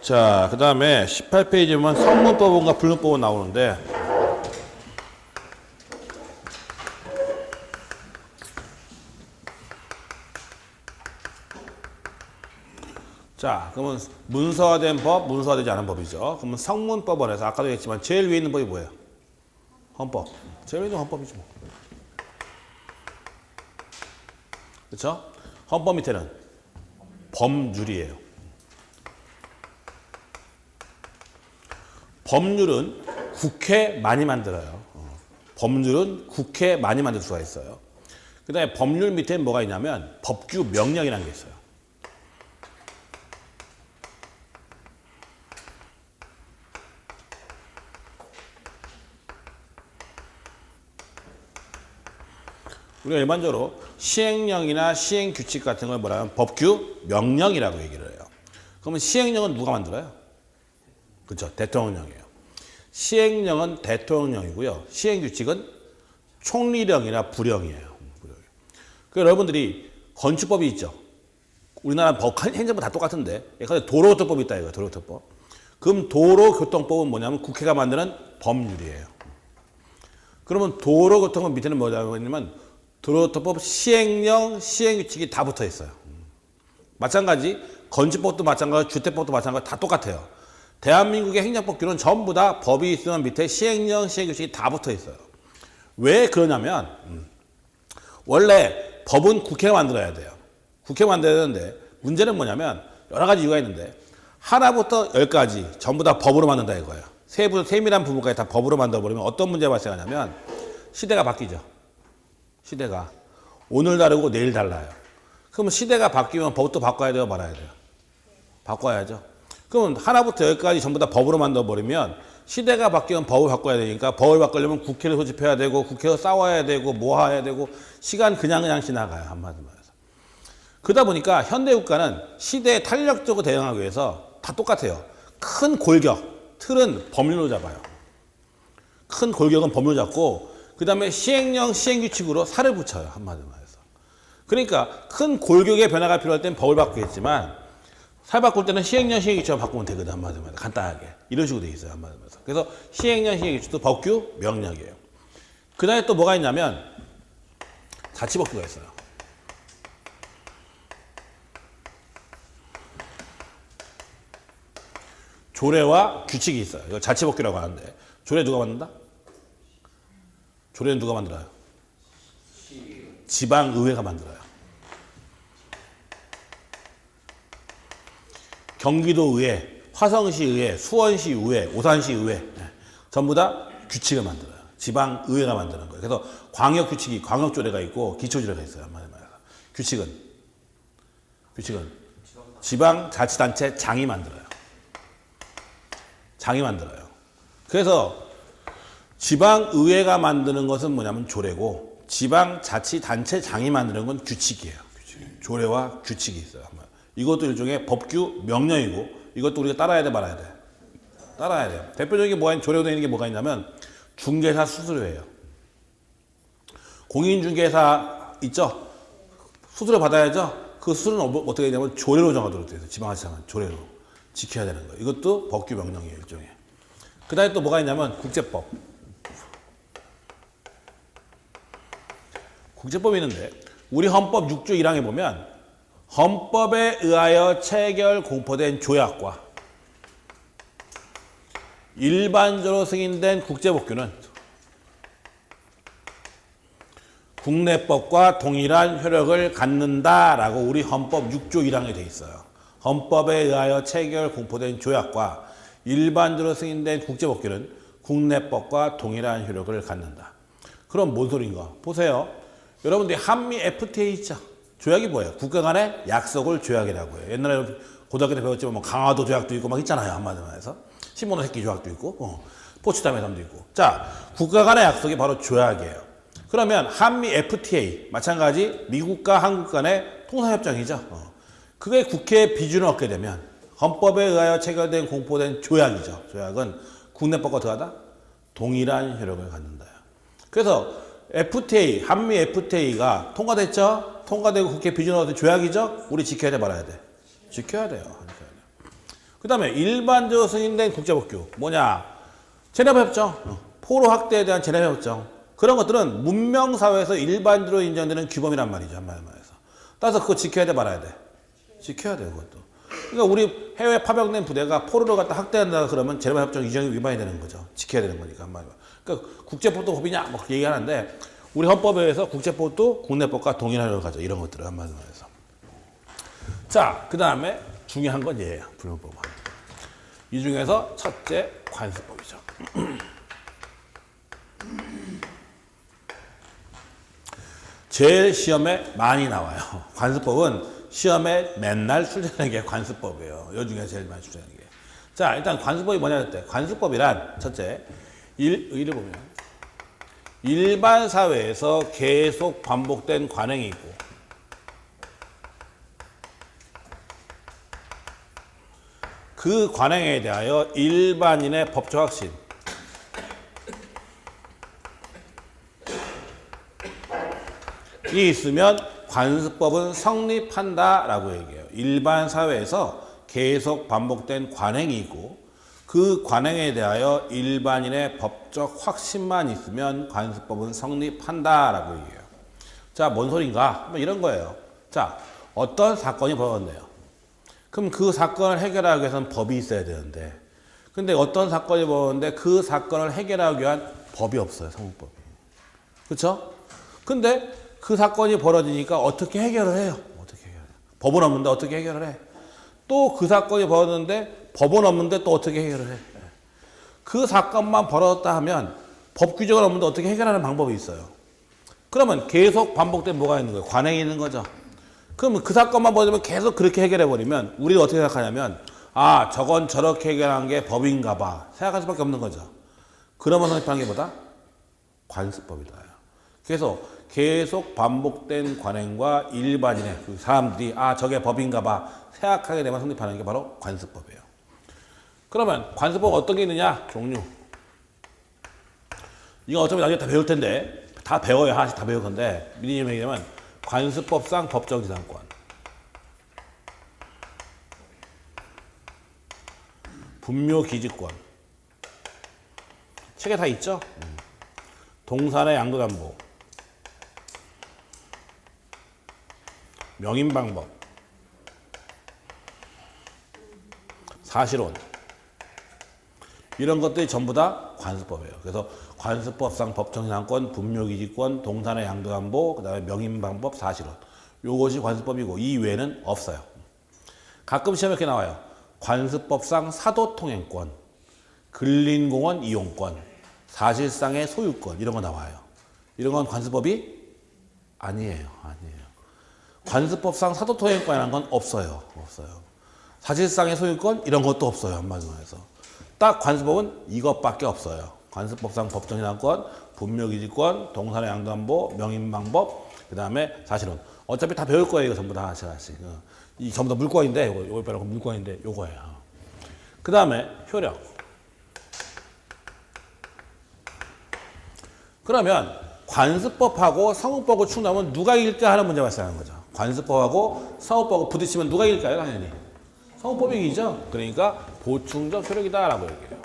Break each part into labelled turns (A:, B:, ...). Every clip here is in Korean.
A: 자, 그 다음에 18페이지 보면 성문법원과 불문법원 나오는데, 자, 그러면 문서화된 법, 문서화되지 않은 법이죠. 그러면 성문법원에서 아까도 얘기했지만 제일 위에 있는 법이 뭐예요? 헌법. 제일 위에 있는 헌법이죠. 뭐. 그렇죠? 헌법 밑에는 법률이에요. 법률은 국회 많이 만들어요. 법률은 국회 많이 만들 수가 있어요. 그 다음에 법률 밑에 뭐가 있냐면 법규 명령이라는 게 있어요. 우리가 일반적으로 시행령이나 시행규칙 같은 걸 뭐라 하면 법규 명령이라고 얘기를 해요. 그러면 시행령은 누가 만들어요? 그렇죠. 대통령이에요. 시행령은 대통령이고요. 시행규칙은 총리령이나 부령이에요. 그 여러분들이 건축법이 있죠. 우리나라 법, 행정법 다 똑같은데 도로교통법이 있다 이거예요. 도로교통법. 그럼 도로교통법은 뭐냐면 국회가 만드는 법률이에요. 그러면 도로교통법 밑에는 뭐냐면 도로교통법 시행령, 시행규칙이 다 붙어 있어요. 마찬가지 건축법도 마찬가지, 주택법도 마찬가지 다 똑같아요. 대한민국의 행정법규는 전부 다 법이 있으면 밑에 시행령, 시행규칙이 다 붙어 있어요. 왜 그러냐면 원래 법은 국회가 만들어야 돼요. 국회가 만들어야 되는데 문제는 뭐냐면 여러 가지 이유가 있는데 하나부터 열까지 전부 다 법으로 만든다 이거예요. 세밀한 부분까지 다 법으로 만들어버리면 어떤 문제가 발생하냐면 시대가 바뀌죠. 시대가 오늘 다르고 내일 달라요. 그러면 시대가 바뀌면 법도 바꿔야 돼요, 말아야 돼요? 바꿔야죠. 그럼 하나부터 열까지 전부 다 법으로 만들어버리면 시대가 바뀌면 법을 바꿔야 되니까 법을 바꾸려면 국회를 소집해야 되고 국회에서 싸워야 되고 뭐 해야 되고 시간 그냥 지나가요. 한마디로 말해서. 그러다 보니까 현대국가는 시대에 탄력적으로 대응하기 위해서 다 똑같아요. 큰 골격, 틀은 법률로 잡아요. 큰 골격은 법률로 잡고 그 다음에 시행령, 시행규칙으로 살을 붙여요. 한마디로 말해서. 그러니까 큰 골격의 변화가 필요할 땐 법을 바꾸겠지만 살 바꿀 때는 시행령, 시행규칙만 바꾸면 되거든. 한마디로 말해서. 간단하게. 이런 식으로 돼 있어요. 한마디로 말해서. 그래서 시행령, 시행규칙도 법규, 명령이에요. 그 다음에 또 뭐가 있냐면 자치법규가 있어요. 조례와 규칙이 있어요. 이거 자치법규라고 하는데 조례 누가 만든다? 조례는 누가 만들어요? 지방의회가 만들어요. 경기도의회, 화성시의회, 수원시의회, 오산시의회 전부 다 규칙을 만들어요. 지방의회가 만드는 거예요. 그래서 광역규칙이 광역조례가 있고 기초조례가 있어요. 규칙은 지방자치단체 장이 만들어요. 장이 만들어요. 그래서 지방의회가 만드는 것은 뭐냐면 조례고 지방자치단체장이 만드는 건 규칙이에요. 조례와 규칙이 있어요. 이것도 일종의 법규 명령이고 이것도 우리가 따라야 돼 말아야 돼? 따라야 돼요. 대표적인 조례로 되어 있는 게 뭐가 있냐면 중개사 수수료예요. 공인중개사 있죠? 수수료 받아야죠? 그 수수료는 어떻게 되냐면 조례로 정하도록 되어 있어요. 지방자치장은 조례로 지켜야 되는 거예요. 이것도 법규 명령이에요. 일종의. 그 다음에 또 뭐가 있냐면 국제법. 국제법이 있는데 우리 헌법 6조 1항에 보면 헌법에 의하여 체결 공포된 조약과 일반적으로 승인된 국제법규는 국내법과 동일한 효력을 갖는다라고 우리 헌법 6조 1항에 돼 있어요. 헌법에 의하여 체결 공포된 조약과 일반적으로 승인된 국제법규는 국내법과 동일한 효력을 갖는다. 그럼 뭔 소린가? 보세요. 여러분들이 한미 FTA 있죠? 조약이 뭐예요? 국가 간의 약속을 조약이라고 해요. 옛날에 고등학교 때 배웠지만 뭐 강화도 조약도 있고 막 있잖아요. 한마디로 해서. 시모노세키 조약도 있고 포츠담 회담도 있고. 자, 국가 간의 약속이 바로 조약이에요. 그러면 한미 FTA 마찬가지 미국과 한국 간의 통상협정이죠. 그게 국회의 비준을 얻게 되면 헌법에 의하여 체결된 공포된 조약이죠. 조약은 국내법과 더하다 동일한 효력을 갖는다. 그래서 FTA, 한미 FTA가 통과됐죠? 통과되고 국회 비준을 얻은 조약이죠? 우리 지켜야 돼 말아야 돼? 지켜야 돼요. 그 다음에 일반적으로 승인된 국제법규. 뭐냐? 제네바 협정. 포로 학대에 대한 제네바 협정. 그런 것들은 문명사회에서 일반적으로 인정되는 규범이란 말이죠. 한마디로 말해서. 따라서 그거 지켜야 돼, 말아야 돼? 지켜야 돼요, 그것도. 그러니까 우리 해외 파병된 부대가 포로를 갖다 학대한다 그러면 제네바 협정 이정이 위반이 되는 거죠. 지켜야 되는 거니까, 한마디로. 그러니까 국제법도 법이냐? 뭐 그렇게 얘기하는데 우리 헌법에 의해서 국제법도 국내법과 동일하려고 하죠. 이런 것들을 한마디로 말해서. 자, 그 다음에 중요한 건 얘예요. 불문법은. 이 중에서 첫째, 관습법이죠. 제일 시험에 많이 나와요. 관습법은 시험에 맨날 출제하는 게 관습법이에요. 이 중에 제일 많이 출제하는 게. 자, 일단 관습법이 뭐냐 했대. 관습법이란 첫째, 의를 보면 일반 사회에서 계속 반복된 관행이고 그 관행에 대하여 일반인의 법적 확신, 이 있으면 관습법은 성립한다라고 얘기해요. 일반 사회에서 계속 반복된 관행이 있고 그 관행에 대하여 일반인의 법적 확신만 있으면 관습법은 성립한다라고 얘기해요. 자, 뭔 소린가? 이런 거예요. 자, 어떤 사건이 벌어졌네요. 그럼 그 사건을 해결하기 위해서는 법이 있어야 되는데 근데 어떤 사건이 벌어졌는데 그 사건을 해결하기 위한 법이 없어요. 성립법이. 그렇죠? 근데 그 사건이 벌어지니까 어떻게 해결을 해요? 어떻게 해결해요? 법은 없는데 어떻게 해결을 해? 또 그 사건이 벌어졌는데 법은 없는데 또 어떻게 해결을 해? 그 사건만 벌어졌다 하면 법 규정은 없는데 어떻게 해결하는 방법이 있어요. 그러면 계속 반복된 뭐가 있는 거예요? 관행이 있는 거죠. 그러면 그 사건만 벌어지면 계속 그렇게 해결해버리면 우리가 어떻게 생각하냐면 아, 저건 저렇게 해결한 게 법인가 봐. 생각할 수밖에 없는 거죠. 그러면 성립하는 게 뭐다? 관습법이다. 그래서 계속 반복된 관행과 일반인의 그 사람들이 아, 저게 법인가 봐 생각하게 되면 성립하는 게 바로 관습법이에요. 그러면 관습법 어떤 게 있느냐? 종류. 이거 어차피 나중에 다 배울 텐데 다 배워야 하나씩 다 배울 건데 미리 좀 얘기하면 관습법상 법정 지상권, 분묘기지권, 책에 다 있죠? 동산의 양도담보, 명인방법, 사실혼, 이런 것들이 전부 다 관습법이에요. 그래서 관습법상 법정지상권, 분묘기지권, 동산의 양도담보, 그 다음에 명인방법, 사실혼. 요것이 관습법이고 이 외에는 없어요. 가끔 시험에 이렇게 나와요. 관습법상 사도통행권, 근린공원 이용권, 사실상의 소유권 이런 거 나와요. 이런 건 관습법이 아니에요. 아니에요. 관습법상 사도통행권이라는 건 없어요. 없어요. 사실상의 소유권 이런 것도 없어요. 한마디로 해서. 딱 관습법은 이것밖에 없어요. 관습법상 법정지상권, 분묘기지권, 동산의 양도담보, 명인방법, 그 다음에 사실혼. 어차피 다 배울 거예요. 이거 전부 다 하나씩. 이 전부 다 물권인데, 요거 빼놓고 물권인데 요거예요. 그 다음에 효력. 그러면 관습법하고 성우법을 충돌하면 누가 이길까 하는 문제가 발생하는 거죠. 관습법하고 성우법하고 부딪히면 누가 이길까요? 당연히. 성우법이 이기죠. 그러니까 보충적 효력이다라고 얘기해요.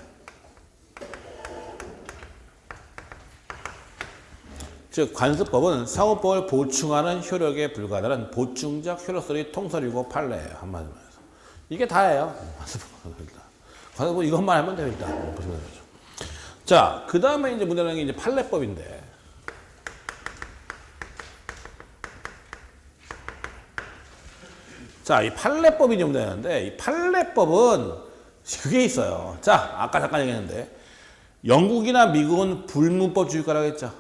A: 즉 관습법은 성우법을 보충하는 효력에 불과하다는 보충적 효력설이 통설이고 판례예요. 한마디로 해서. 이게 다예요. 관습법 이것만 하면 돼요. 일단 보시면 되죠. 자, 그 다음에 이제 문제라는 게 이제 판례법인데. 자, 이 판례법이 이제 문제였는데, 이 판례법은 그게 있어요. 자, 아까 잠깐 얘기했는데, 영국이나 미국은 불문법주의국가라고 했죠.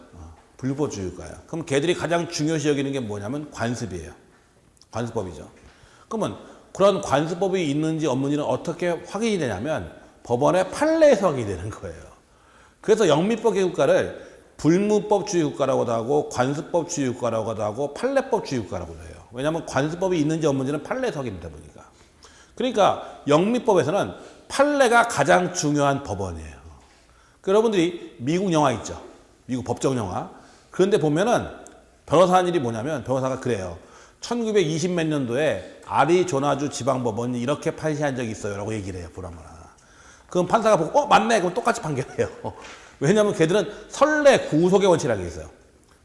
A: 불법주의국가예요. 그럼 걔들이 가장 중요시 여기는 게 뭐냐면 관습이에요. 관습법이죠. 그러면 그런 관습법이 있는지 없는지는 어떻게 확인이 되냐면 법원의 판례에서 확인이 되는 거예요. 그래서 영미법 국가를 불문법주의 국가라고도 하고 관습법주의 국가라고도 하고 판례법주의 국가라고도 해요. 왜냐하면 관습법이 있는지 없는지는 판례에서 확인되다 보니까. 그러니까 영미법에서는 판례가 가장 중요한 법원이에요. 여러분들이 미국 영화 있죠. 미국 법정 영화. 그런데 보면은 변호사 한 일이 뭐냐면 변호사가 그래요. 1920 몇 년도에 아리조나주 지방법원이 이렇게 판시한 적이 있어요 라고 얘기를 해요. 보라마나. 그럼 판사가 보고 맞네. 그럼 똑같이 판결해요. 왜냐하면 걔들은 선례 구속의 원칙이라는 게 있어요.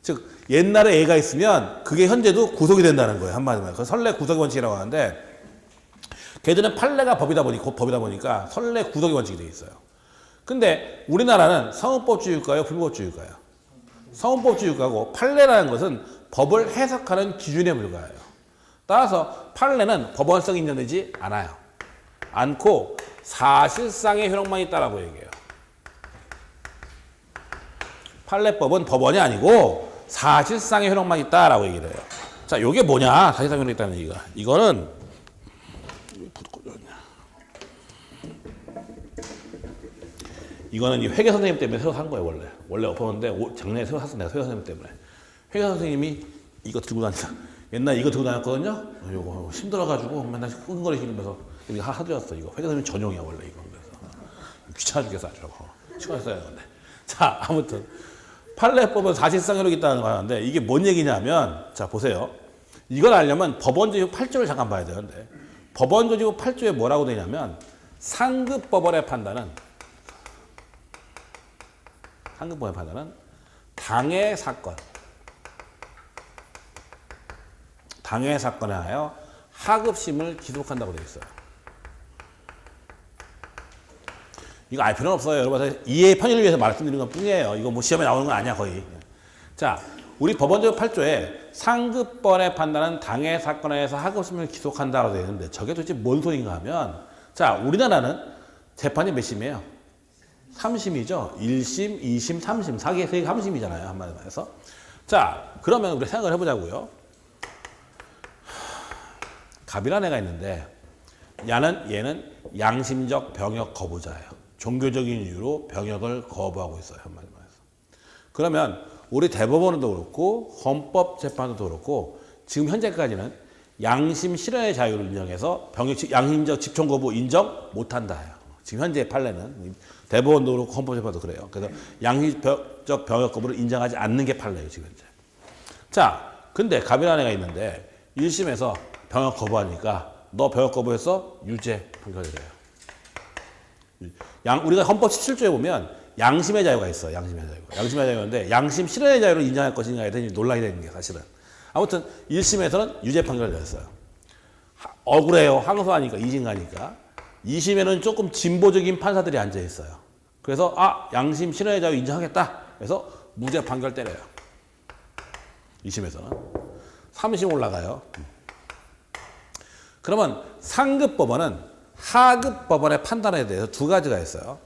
A: 즉 옛날에 애가 있으면 그게 현재도 구속이 된다는 거예요. 한마디로. 그래서 선례 구속의 원칙이라고 하는데 걔들은 판례가 법이다 보니까 선례 구속의 원칙이 되어 있어요. 근데 우리나라는 성헌법주의일까요? 불법주의일까요? 성헌법주의국가고 판례라는 것은 법을 해석하는 기준에 불과해요. 따라서 판례는 법원성이 인정되지 않고 사실상의 효력만 있다라고 얘기해요. 판례법은 법원이 아니고 사실상의 효력만 있다라고 얘기를 해요. 자, 요게 뭐냐? 사실상의 효력이 있다는 얘기가. 이거는 이 회계 선생님 때문에 새로 산 거예요, 원래. 원래 엎었는데 작년에 새로 샀어, 내가 회계 선생님 때문에. 회계 선생님이 이거 들고 다니다. 옛날에 이거 들고 다녔거든요. 요거 힘들어가지고 맨날 끙거리시면서 이거 하드였어. 이거 회계 선생님 전용이야, 원래 이거. 그래서 귀찮아 죽겠어, 아주. 시간에 써야 되는데. 자, 아무튼 판례법은 사실상 효력이 있다는 거 하는데 이게 뭔 얘기냐면, 자 보세요. 이걸 알려면 법원조직 8조를 잠깐 봐야 되는데 법원조직 8조에 뭐라고 되냐면 상급법원의 판단은 당해 사건에 하여 하급심을 기속한다고 되어 있어요. 이거 알 필요는 없어요. 여러분 이해의 편의를 위해서 말씀드리는 것 뿐이에요. 이거 뭐 시험에 나오는 건 아니야 거의. 자, 우리 법원조 8조에 상급법원의 판단은 당해 사건에 의해서 하급심을 기속한다고 되어 있는데 저게 도대체 뭔 소린가 하면, 자, 우리나라는 재판이 몇 심이에요? 3심이죠. 1심, 2심, 3심. 4개, 3심이잖아요. 한마디로 해서. 자, 그러면 우리 생각을 해보자고요. 갑이라는 애가 있는데 얘는 양심적 병역 거부자예요. 종교적인 이유로 병역을 거부하고 있어요. 한마디로 해서. 그러면 우리 대법원도 그렇고 헌법재판도 그렇고 지금 현재까지는 양심 실현의 자유를 인정해서 양심적 집총 거부 인정 못한다. 지금 현재 판례는 대법원도 그렇고 헌법재판도 그래요. 그래서 양심적 병역 거부를 인정하지 않는 게 판례예요. 지금 현재. 자, 근데 갑이라는 애가 있는데 1심에서 병역 거부하니까 너 병역 거부해서 유죄 판결이 돼요. 우리가 헌법 17조에 보면 양심의 자유가 있어요. 양심의 자유인데 양심 실현의 자유를 인정할 것인가에 대해 논란이 되는 게 사실은. 아무튼 1심에서는 유죄 판결을 내렸어요. 억울해요. 항소하니까 2심 가니까. 2심에는 조금 진보적인 판사들이 앉아 있어요. 그래서 양심 실현의 자유 인정하겠다. 그래서 무죄 판결 때려요. 2심에서는. 3심 올라가요. 그러면 상급법원은 하급법원의 판단에 대해서 두 가지가 있어요.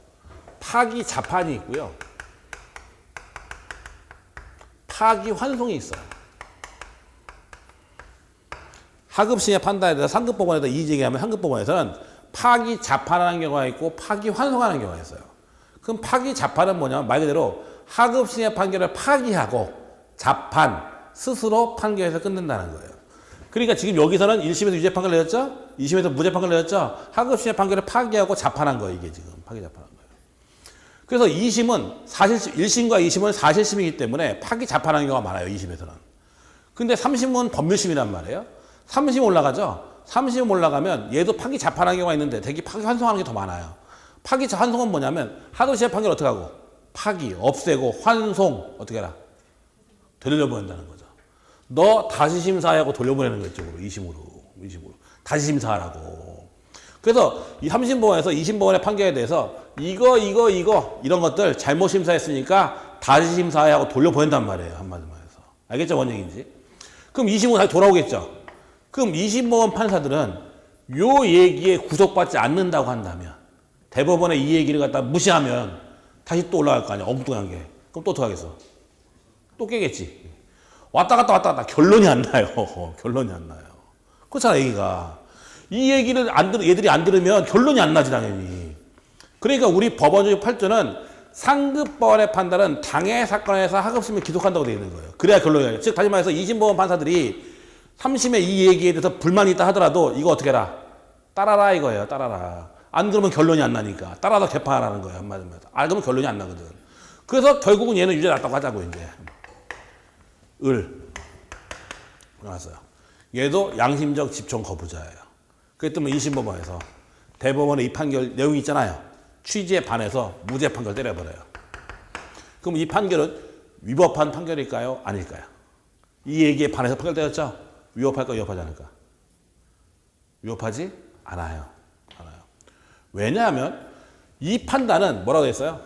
A: 파기 자판이 있고요. 파기 환송이 있어요. 하급심의 판단에 대해서 상급법원에다 이의제기하면 상급법원에서는 파기 자판하는 경우가 있고 파기 환송하는 경우가 있어요. 그럼 파기 자판은 뭐냐면 말 그대로 하급심의 판결을 파기하고 자판 스스로 판결해서 끝낸다는 거예요. 그러니까 지금 여기서는 1심에서 유죄 판결 내렸죠? 2심에서 무죄 판결 내렸죠? 하급심의 판결을 파기하고 자판한 거예요. 이게 지금 파기 자판한 거예요. 그래서 2심은 1심과 2심은 사실심이기 때문에 파기 자판하는 경우가 많아요. 2심에서는. 근데 3심은 법률심이란 말이에요. 3심 올라가죠? 3심 올라가면 얘도 파기 자판하는 경우가 있는데 되게 파기 환송하는 게 더 많아요. 파기 환송은 뭐냐면 하급심의 판결을 어떻게 하고? 파기, 없애고, 환송, 어떻게 해라? 되돌려보낸다는 거죠. 너 다시 심사하고 돌려보내는 거 이쪽으로 2심으로 다시 심사하라고. 그래서 이 3심 법원에서 2심 법원의 판결에 대해서 이거 이런 것들 잘못 심사했으니까 다시 심사하고 돌려보낸단 말이에요. 한마디로 해서. 알겠죠? 뭔 얘기인지. 그럼 2심으로 다시 돌아오겠죠. 그럼 2심 법원 판사들은 요 얘기에 구속받지 않는다고 한다면 대법원의 이 얘기를 갖다 무시하면 다시 또 올라갈 거 아니야. 엉뚱한 게. 그럼 또 어떡하겠어? 또 깨겠지. 왔다 갔다 결론이 안 나요. 결론이 안 나요. 그렇잖아, 얘기가. 이 얘기를 얘들이 안 들으면 결론이 안 나지, 당연히. 그러니까 우리 법원조직 8조는 상급법원의 판단은 당해 사건에서 하급심을 기속한다고 되어 있는 거예요. 그래야 결론이 나요. 즉, 다시 말해서 2심 법원 판사들이 3심의 이 얘기에 대해서 불만이 있다 하더라도 이거 어떻게 해라? 따라라 이거예요. 따라라. 안 그러면 결론이 안 나니까. 따라서 개판하라는 거예요. 한마디로. 안 그러면 결론이 안 나거든. 그래서 결국은 얘는 유죄 났다고 하자고, 이제. 나왔어요. 얘도 양심적 집총 거부자예요. 그렇기 때문에 1심 법원에서 대법원의 이 판결 내용이 있잖아요. 취지에 반해서 무죄 판결 때려버려요. 그럼 이 판결은 위법한 판결일까요? 아닐까요? 이 얘기에 반해서 판결 때렸죠? 위법할까? 위법하지 않을까? 위법하지 않아요. 왜냐하면 이 판단은 뭐라고 했어요?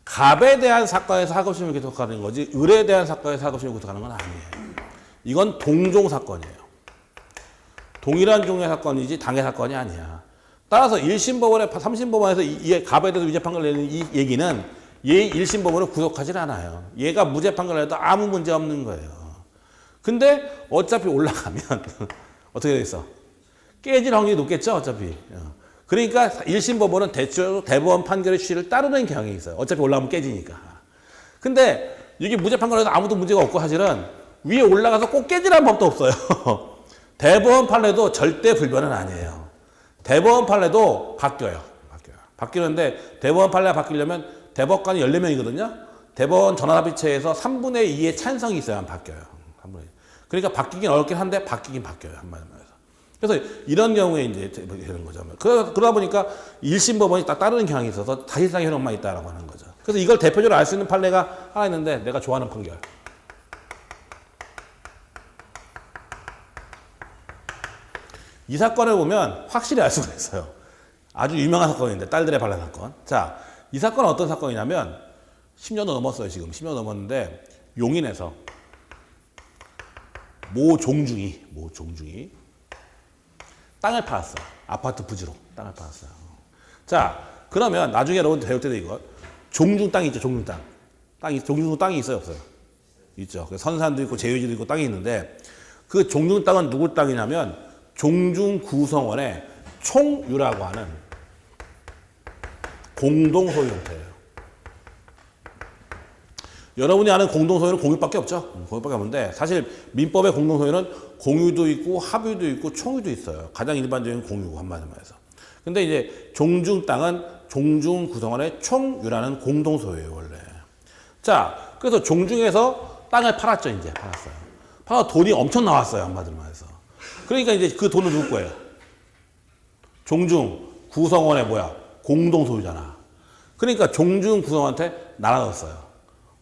A: 갑에 대한 사건에서 하급심을 기록하는 거지 을에 대한 사건에서 하급심을 기록하는 건 아니에요. 이건 동종 사건이에요. 동일한 종류의 사건이지 당의 사건이 아니야. 따라서 1심 법원에 3심 법원에서 이 갑에 대해서 유죄 판결을 내는 이 얘기는 얘 1심 법원을 구속하지 않아요. 얘가 무죄 판결을 해도 아무 문제 없는 거예요. 근데 어차피 올라가면 어떻게 되겠어? 깨질 확률이 높겠죠, 어차피. 그러니까 1심 법원은 대법원 판결의 취지를 따르는 경향이 있어요. 어차피 올라가면 깨지니까. 근데 이게 무죄 판결에서 아무도 문제가 없고 사실은 위에 올라가서 꼭 깨지라는 법도 없어요. 대법원 판례도 절대 불변은 아니에요. 대법원 판례도 바뀌어요. 바뀌는데 대법원 판례가 바뀌려면 대법관이 14명이거든요. 대법원 전원합의체에서 3분의 2의 찬성이 있어야 바뀌어요. 3분의 2. 그러니까 바뀌긴 어렵긴 한데 바뀌긴 바뀌어요. 한마디로 말해서. 그래서 이런 경우에 이제 되는 거죠. 그러다 보니까 1심 법원이 딱 따르는 경향이 있어서 사실상의 효력만 있다라고 하는 거죠. 그래서 이걸 대표적으로 알 수 있는 판례가 하나 있는데 내가 좋아하는 판결. 이 사건을 보면 확실히 알 수가 있어요. 아주 유명한 사건인데 딸들의 반란 사건. 자, 이 사건은 어떤 사건이냐면 10년도 넘었어요. 지금 10년 넘었는데 용인에서 모 종중이 땅을 팔았어. 아파트 부지로 땅을 팔았어요. 자, 그러면 나중에 여러분 배울 때도 이거 종중 땅이 있죠. 종중 땅. 종중 땅이 있어요, 없어요? 있죠. 선산도 있고 제유지도 있고 땅이 있는데 그 종중 땅은 누구 땅이냐면 종중 구성원의 총유라고 하는 공동 소유 형태예요. 여러분이 아는 공동 소유는 공유밖에 없죠. 공유밖에 없는데 사실 민법의 공동 소유는 공유도 있고 합유도 있고 총유도 있어요. 가장 일반적인 공유고 한마디로 말해서. 근데 이제 종중 땅은 종중 구성원의 총유라는 공동 소유예요, 원래. 자, 그래서 종중에서 땅을 팔았죠, 이제 팔았어요. 팔아 돈이 엄청 나왔어요, 한마디로 말해서. 그러니까 이제 그 돈은 누구 거예요? 종중 구성원의 공동 소유잖아. 그러니까 종중 구성원한테 날아갔어요.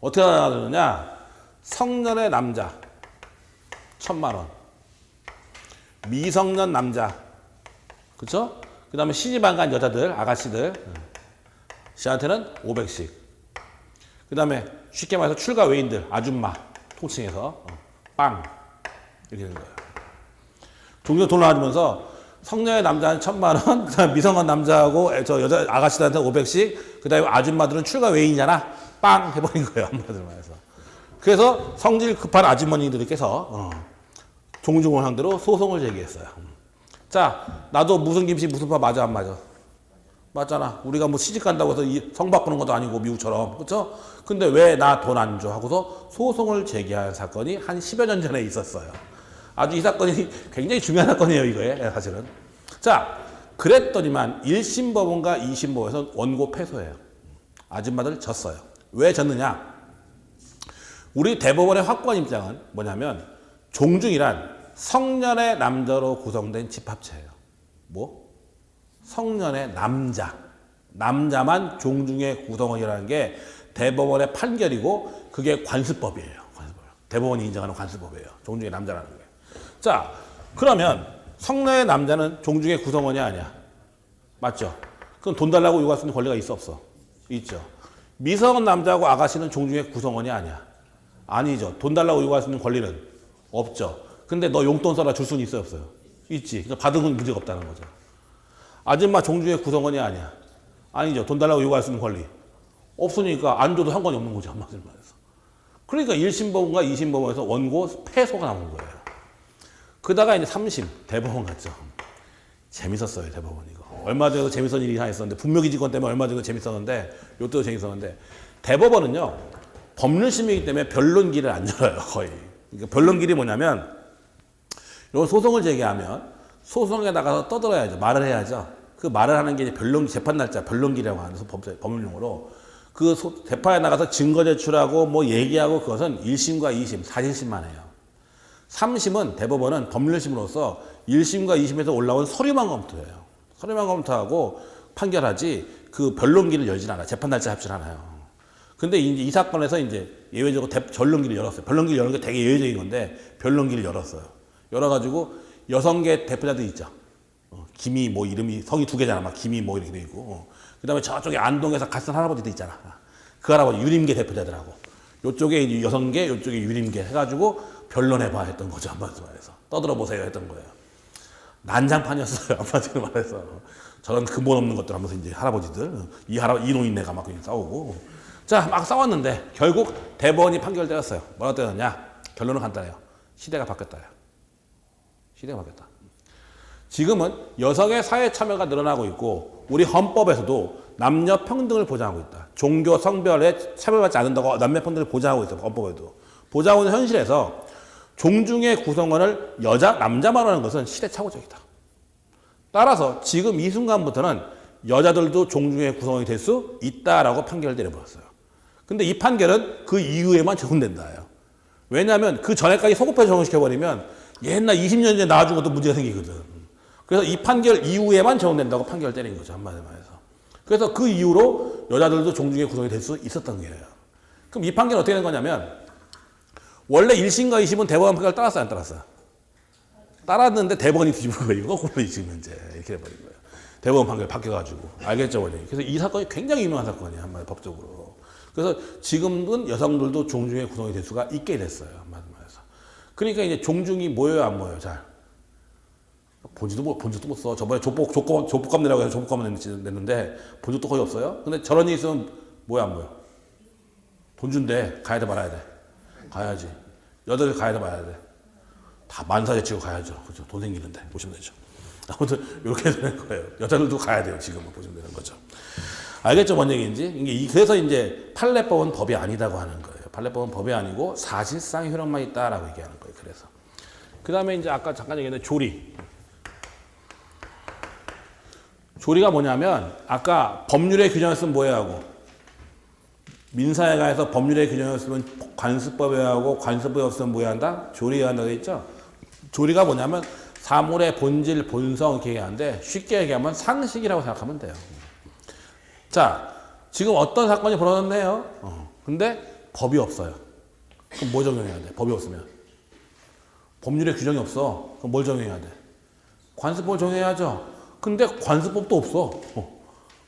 A: 어떻게 날아가느냐? 성년의 남자 1,000만 원, 미성년 남자, 그렇죠? 그 다음에 시집 안 간 여자들, 아가씨들 씨한테는 500씩. 그 다음에 쉽게 말해서 출가 외인들, 아줌마 통칭해서 빵 이렇게 되는 거예요. 종종 돈 나눠주면서 성년의 남자는 1,000만 원, 그다음에 미성년 남자하고 저 여자 아가씨들한테 500씩, 그다음에 아줌마들은 출가 외인이잖아. 빵 해버린 거예요, 한마디로 말해서. 그래서 성질 급한 아주머니들께서 종중을 상대로 소송을 제기했어요. 자, 나도 무슨 김씨 무슨 파 맞아 안 맞아? 맞잖아. 우리가 뭐 시집 간다고 해서 성 바꾸는 것도 아니고 미국처럼, 그렇죠? 근데 왜 나 돈 안 줘? 하고서 소송을 제기한 사건이 한 10여 년 전에 있었어요. 아주 이 사건이 굉장히 중요한 사건이에요, 이거에 사실은. 자, 그랬더니만 1심 법원과 2심 법원에서 원고 패소해요. 아줌마들 졌어요. 왜 졌느냐? 우리 대법원의 확고한 입장은 뭐냐면 종중이란 성년의 남자로 구성된 집합체예요. 뭐? 성년의 남자만 종중의 구성원이라는 게 대법원의 판결이고 그게 관습법이에요. 대법원이 인정하는 관습법이에요. 종중의 남자라는 게. 자, 그러면 성년의 남자는 종중의 구성원이 아니야. 맞죠? 그럼 돈 달라고 요구할 수 있는 권리가 있어 없어? 있죠. 미성년 남자하고 아가씨는 종중의 구성원이 아니야. 아니죠. 돈 달라고 요구할 수 있는 권리는 없죠. 근데 너 용돈 써라 줄 수는 있어요 없어요? 있지. 그러니까 받은 건 문제가 없다는 거죠. 아줌마 종중의 구성원이 아니야. 아니죠. 돈 달라고 요구할 수 있는 권리 없으니까 안 줘도 상관이 없는 거죠, 한마디로 말해서. 그러니까 1심 법원과 2심 법원에서 원고 패소가 나온 거예요. 그다가 이제 3심 대법원 갔죠. 재밌었어요, 대법원 이거. 얼마 전에도 재밌었던 일이 하나 있었는데, 분묘기지권 때문에 얼마 전에도 재밌었는데, 요때도 재밌었는데, 대법원은요, 법률심이기 때문에 변론기를 안 열어요, 거의. 그러니까 변론기이 뭐냐면, 이런 소송을 제기하면, 소송에 나가서 떠들어야죠. 말을 해야죠. 그 말을 하는 게 이제 재판 날짜, 변론기라고 하는 법률용어로, 그 재판에 나가서 증거 제출하고 뭐 얘기하고 그것은 1심과 2심, 4실심만 해요. 3심은 대법원은 법률심으로서 1심과 2심에서 올라온 서류만 검토해요. 서류만 검토하고 판결하지 그 변론기를 열진 않아요. 재판 날짜 잡진 않아요. 근데 이제 이 사건에서 이제 예외적으로 변론기를 열었어요. 변론기를 여는 게 되게 예외적인 건데 변론기를 열었어요. 열어가지고 6개 대표자들 있죠. 김이 뭐 이름이 성이 2개잖아. 막 김이 뭐 이렇게 돼 있고. 그다음에 저쪽에 안동에서 갓산 할아버지도 있잖아. 그 할아버지 유림계 대표자들하고. 요쪽에 이제 6개, 요쪽에 유림계 해가지고 변론해봐 했던 거죠. 한마디로 말해서. 떠들어보세요 했던 거예요. 난장판이었어요. 한마디로 말해서. 저런 근본 없는 것들 하면서 이제 할아버지들. 이 노인네가 막 그냥 싸우고. 자, 막 싸웠는데 결국 대법원이 판결되었어요. 뭐라고 되었냐? 결론은 간단해요. 시대가 바뀌었다. 시대가 바뀌었다. 지금은 여성의 사회 참여가 늘어나고 있고 우리 헌법에서도 남녀 평등을 보장하고 있다. 종교, 성별에 차별받지 않는다고 남녀 평등을 보장하고 있어요. 헌법에도. 보장하고 있는 현실에서 종중의 구성원을 남자만 하는 것은 시대착오적이다. 따라서 지금 이 순간부터는 여자들도 종중의 구성원이 될 수 있다라고 판결을 내려버렸어요. 근데 이 판결은 그 이후에만 적용된다예요. 왜냐하면 그 전에까지 소급해서 적용시켜버리면 옛날 20년 전에 나와준 것도 문제가 생기거든. 그래서 이 판결 이후에만 적용된다고 판결을 때린 거죠. 한마디로 말해서. 그래서 그 이후로 여자들도 종중의 구성이 될 수 있었던 거예요. 그럼 이 판결은 어떻게 된 거냐면 원래 1심과 2심은 대법원 판결을 따랐어요? 안 따랐어요? 따랐는데 대법원이 뒤집은 거예요. 거꾸로 지금 현재 이렇게 해버린 거예요. 대법원 판결 바뀌어가지고. 알겠죠? 원래. 그래서 이 사건이 굉장히 유명한 사건이에요. 한마디로 법적으로. 그래서 지금은 여성들도 종중의 구성이 될 수가 있게 됐어요. 한마디로 말해서. 그러니까 이제 종중이 모여요? 안 모여요? 잘. 본지도 못 써. 저번에 조폭감 내라고 해서 조폭감 냈는데 본지도 거의 없어요. 근데 저런 일 있으면 뭐야 안 뭐야. 돈 준대. 가야 돼 말아야 돼. 가야지. 여자들 가야 돼 말아야 돼. 다 만사제치고 가야죠. 그죠? 돈 생기는데 보시면 되죠. 아무튼 이렇게 되는 거예요. 여자들도 가야 돼요. 지금은 보시면 되는 거죠. 알겠죠? 뭔 얘기인지? 이게 그래서 이제 판례법은 법이 아니다고 하는 거예요. 판례법은 법이 아니고 사실상 효력만 있다라고 얘기하는 거예요. 그래서 그 다음에 이제 아까 잠깐 얘기했는데 조리. 조리가 뭐냐면 아까 법률의 규정을 쓰면 뭐해야 하고 민사에 가서 법률의 규정을 쓰면 관습법에 하고 관습법이 없으면 뭐해야 한다? 조리해야 한다고 했죠? 조리가 뭐냐면 사물의 본질, 본성 이렇게 얘기하는데 쉽게 얘기하면 상식이라고 생각하면 돼요. 자, 지금 어떤 사건이 벌어졌네요. 근데 법이 없어요. 그럼 뭐 적용해야 돼? 법이 없으면. 법률의 규정이 없어. 그럼 뭘 적용해야 돼? 관습법을 적용해야죠. 근데 관습법도 없어.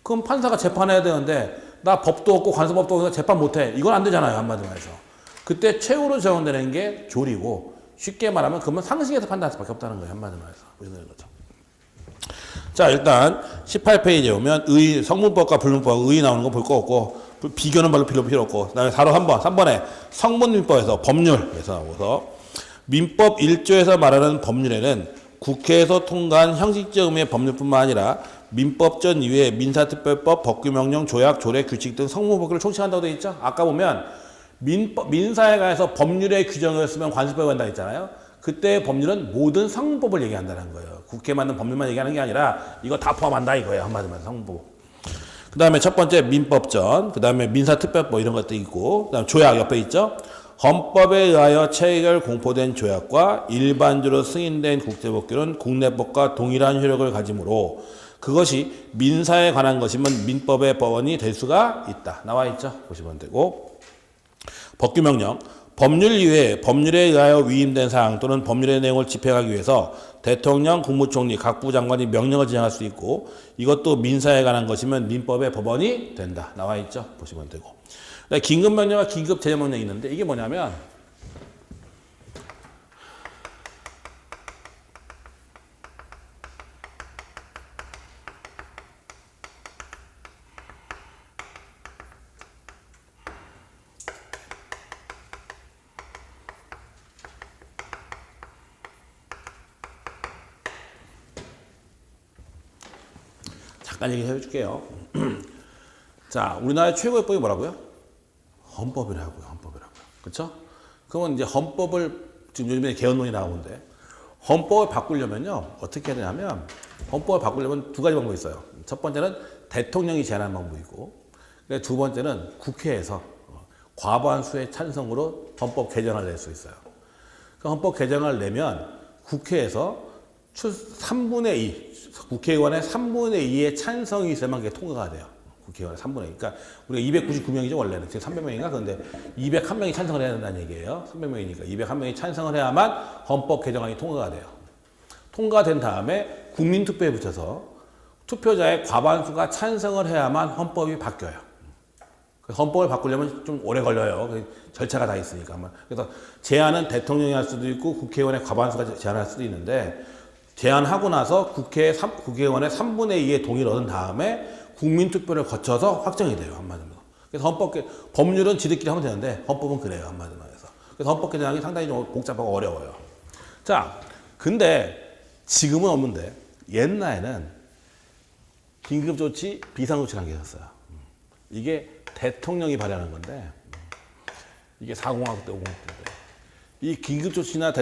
A: 그럼 판사가 재판해야 되는데 나 법도 없고 관습법도 없어서 재판 못해. 이건 안 되잖아요. 한마디로 해서. 그때 최후로 적용되는 게 조리고 쉽게 말하면 그러면 상식에서 판단할 수밖에 없다는 거예요. 한마디로 해서. 보시는 거죠. 자, 일단 18페이지에 오면 성문법과 불문법 의의 나오는 거 볼 거 없고 비교는 별로 필요 없고 그다음에 3번에 성문민법에서 법률에서 나오고서 민법 1조에서 말하는 법률에는 국회에서 통과한 형식적 의미의 법률뿐만 아니라 민법전 이외에 민사특별법, 법규명령, 조약, 조례, 규칙 등 성문법규를 총칭한다고 되어 있죠. 아까 보면 민사에 관해서 법률의 규정을 쓰면 관습법에 간다 했잖아요. 그때의 법률은 모든 성문법을 얘기한다는 거예요. 국회 만든 법률만 얘기하는 게 아니라 이거 다 포함한다 이거예요. 한마디로 성문법. 그 다음에 첫 번째 민법전, 그 다음에 민사특별법 이런 것도 있고, 그 다음에 조약 옆에 있죠. 헌법에 의하여 체결 공포된 조약과 일반적으로 승인된 국제법규는 국내법과 동일한 효력을 가지므로 그것이 민사에 관한 것이면 민법의 법원이 될 수가 있다. 나와 있죠. 보시면 되고. 법규명령. 법률 이외에 법률에 의하여 위임된 사항 또는 법률의 내용을 집행하기 위해서 대통령, 국무총리, 각 부장관이 명령을 지정할 수 있고 이것도 민사에 관한 것이면 민법의 법원이 된다. 나와 있죠. 보시면 되고. 긴급명령과 긴급제재명령이 있는데 이게 뭐냐면 잠깐 얘기해 줄게요. 자, 우리나라의 최고의 법이 뭐라고요? 헌법이라고요. 헌법이라고요. 그렇죠? 그러면 이제 헌법을 지금 요즘에 개헌론이 나오는데 헌법을 바꾸려면요. 어떻게 해야 되냐면 헌법을 바꾸려면 두 가지 방법이 있어요. 첫 번째는 대통령이 제안하는 방법이고 두 번째는 국회에서 과반수의 찬성으로 헌법 개정을 낼 수 있어요. 그 헌법 개정을 내면 국회에서 3분의 2, 국회의원의 3분의 2의 찬성이 있어야만 그게 통과가 돼요. 국회의원의 3분의 2. 그러니까 우리가 299명이죠, 원래는. 지금 300명인가? 그런데 201명이 찬성을 해야 된다는 얘기예요. 300명이니까. 201명이 찬성을 해야만 헌법 개정안이 통과가 돼요. 통과된 다음에 국민투표에 붙여서 투표자의 과반수가 찬성을 해야만 헌법이 바뀌어요. 헌법을 바꾸려면 좀 오래 걸려요. 절차가 다 있으니까. 그래서 제안은 대통령이 할 수도 있고 국회의원의 과반수가 제안할 수도 있는데 제안하고 나서 국회의원의 3분의 2의 동의를 얻은 다음에 국민투표를 거쳐서 확정이 돼요. 한마디로. 그래서 법률은 지들끼리 하면 되는데 헌법은 그래요. 한마디로 해서. 그래서 헌법 개정이 상당히 좀 복잡하고 어려워요. 자, 근데 지금은 없는데 옛날에는 긴급조치, 비상조치라는 게 있었어요. 이게 대통령이 발의하는 건데 이게 4공화국 때 50대 때 이 긴급조치나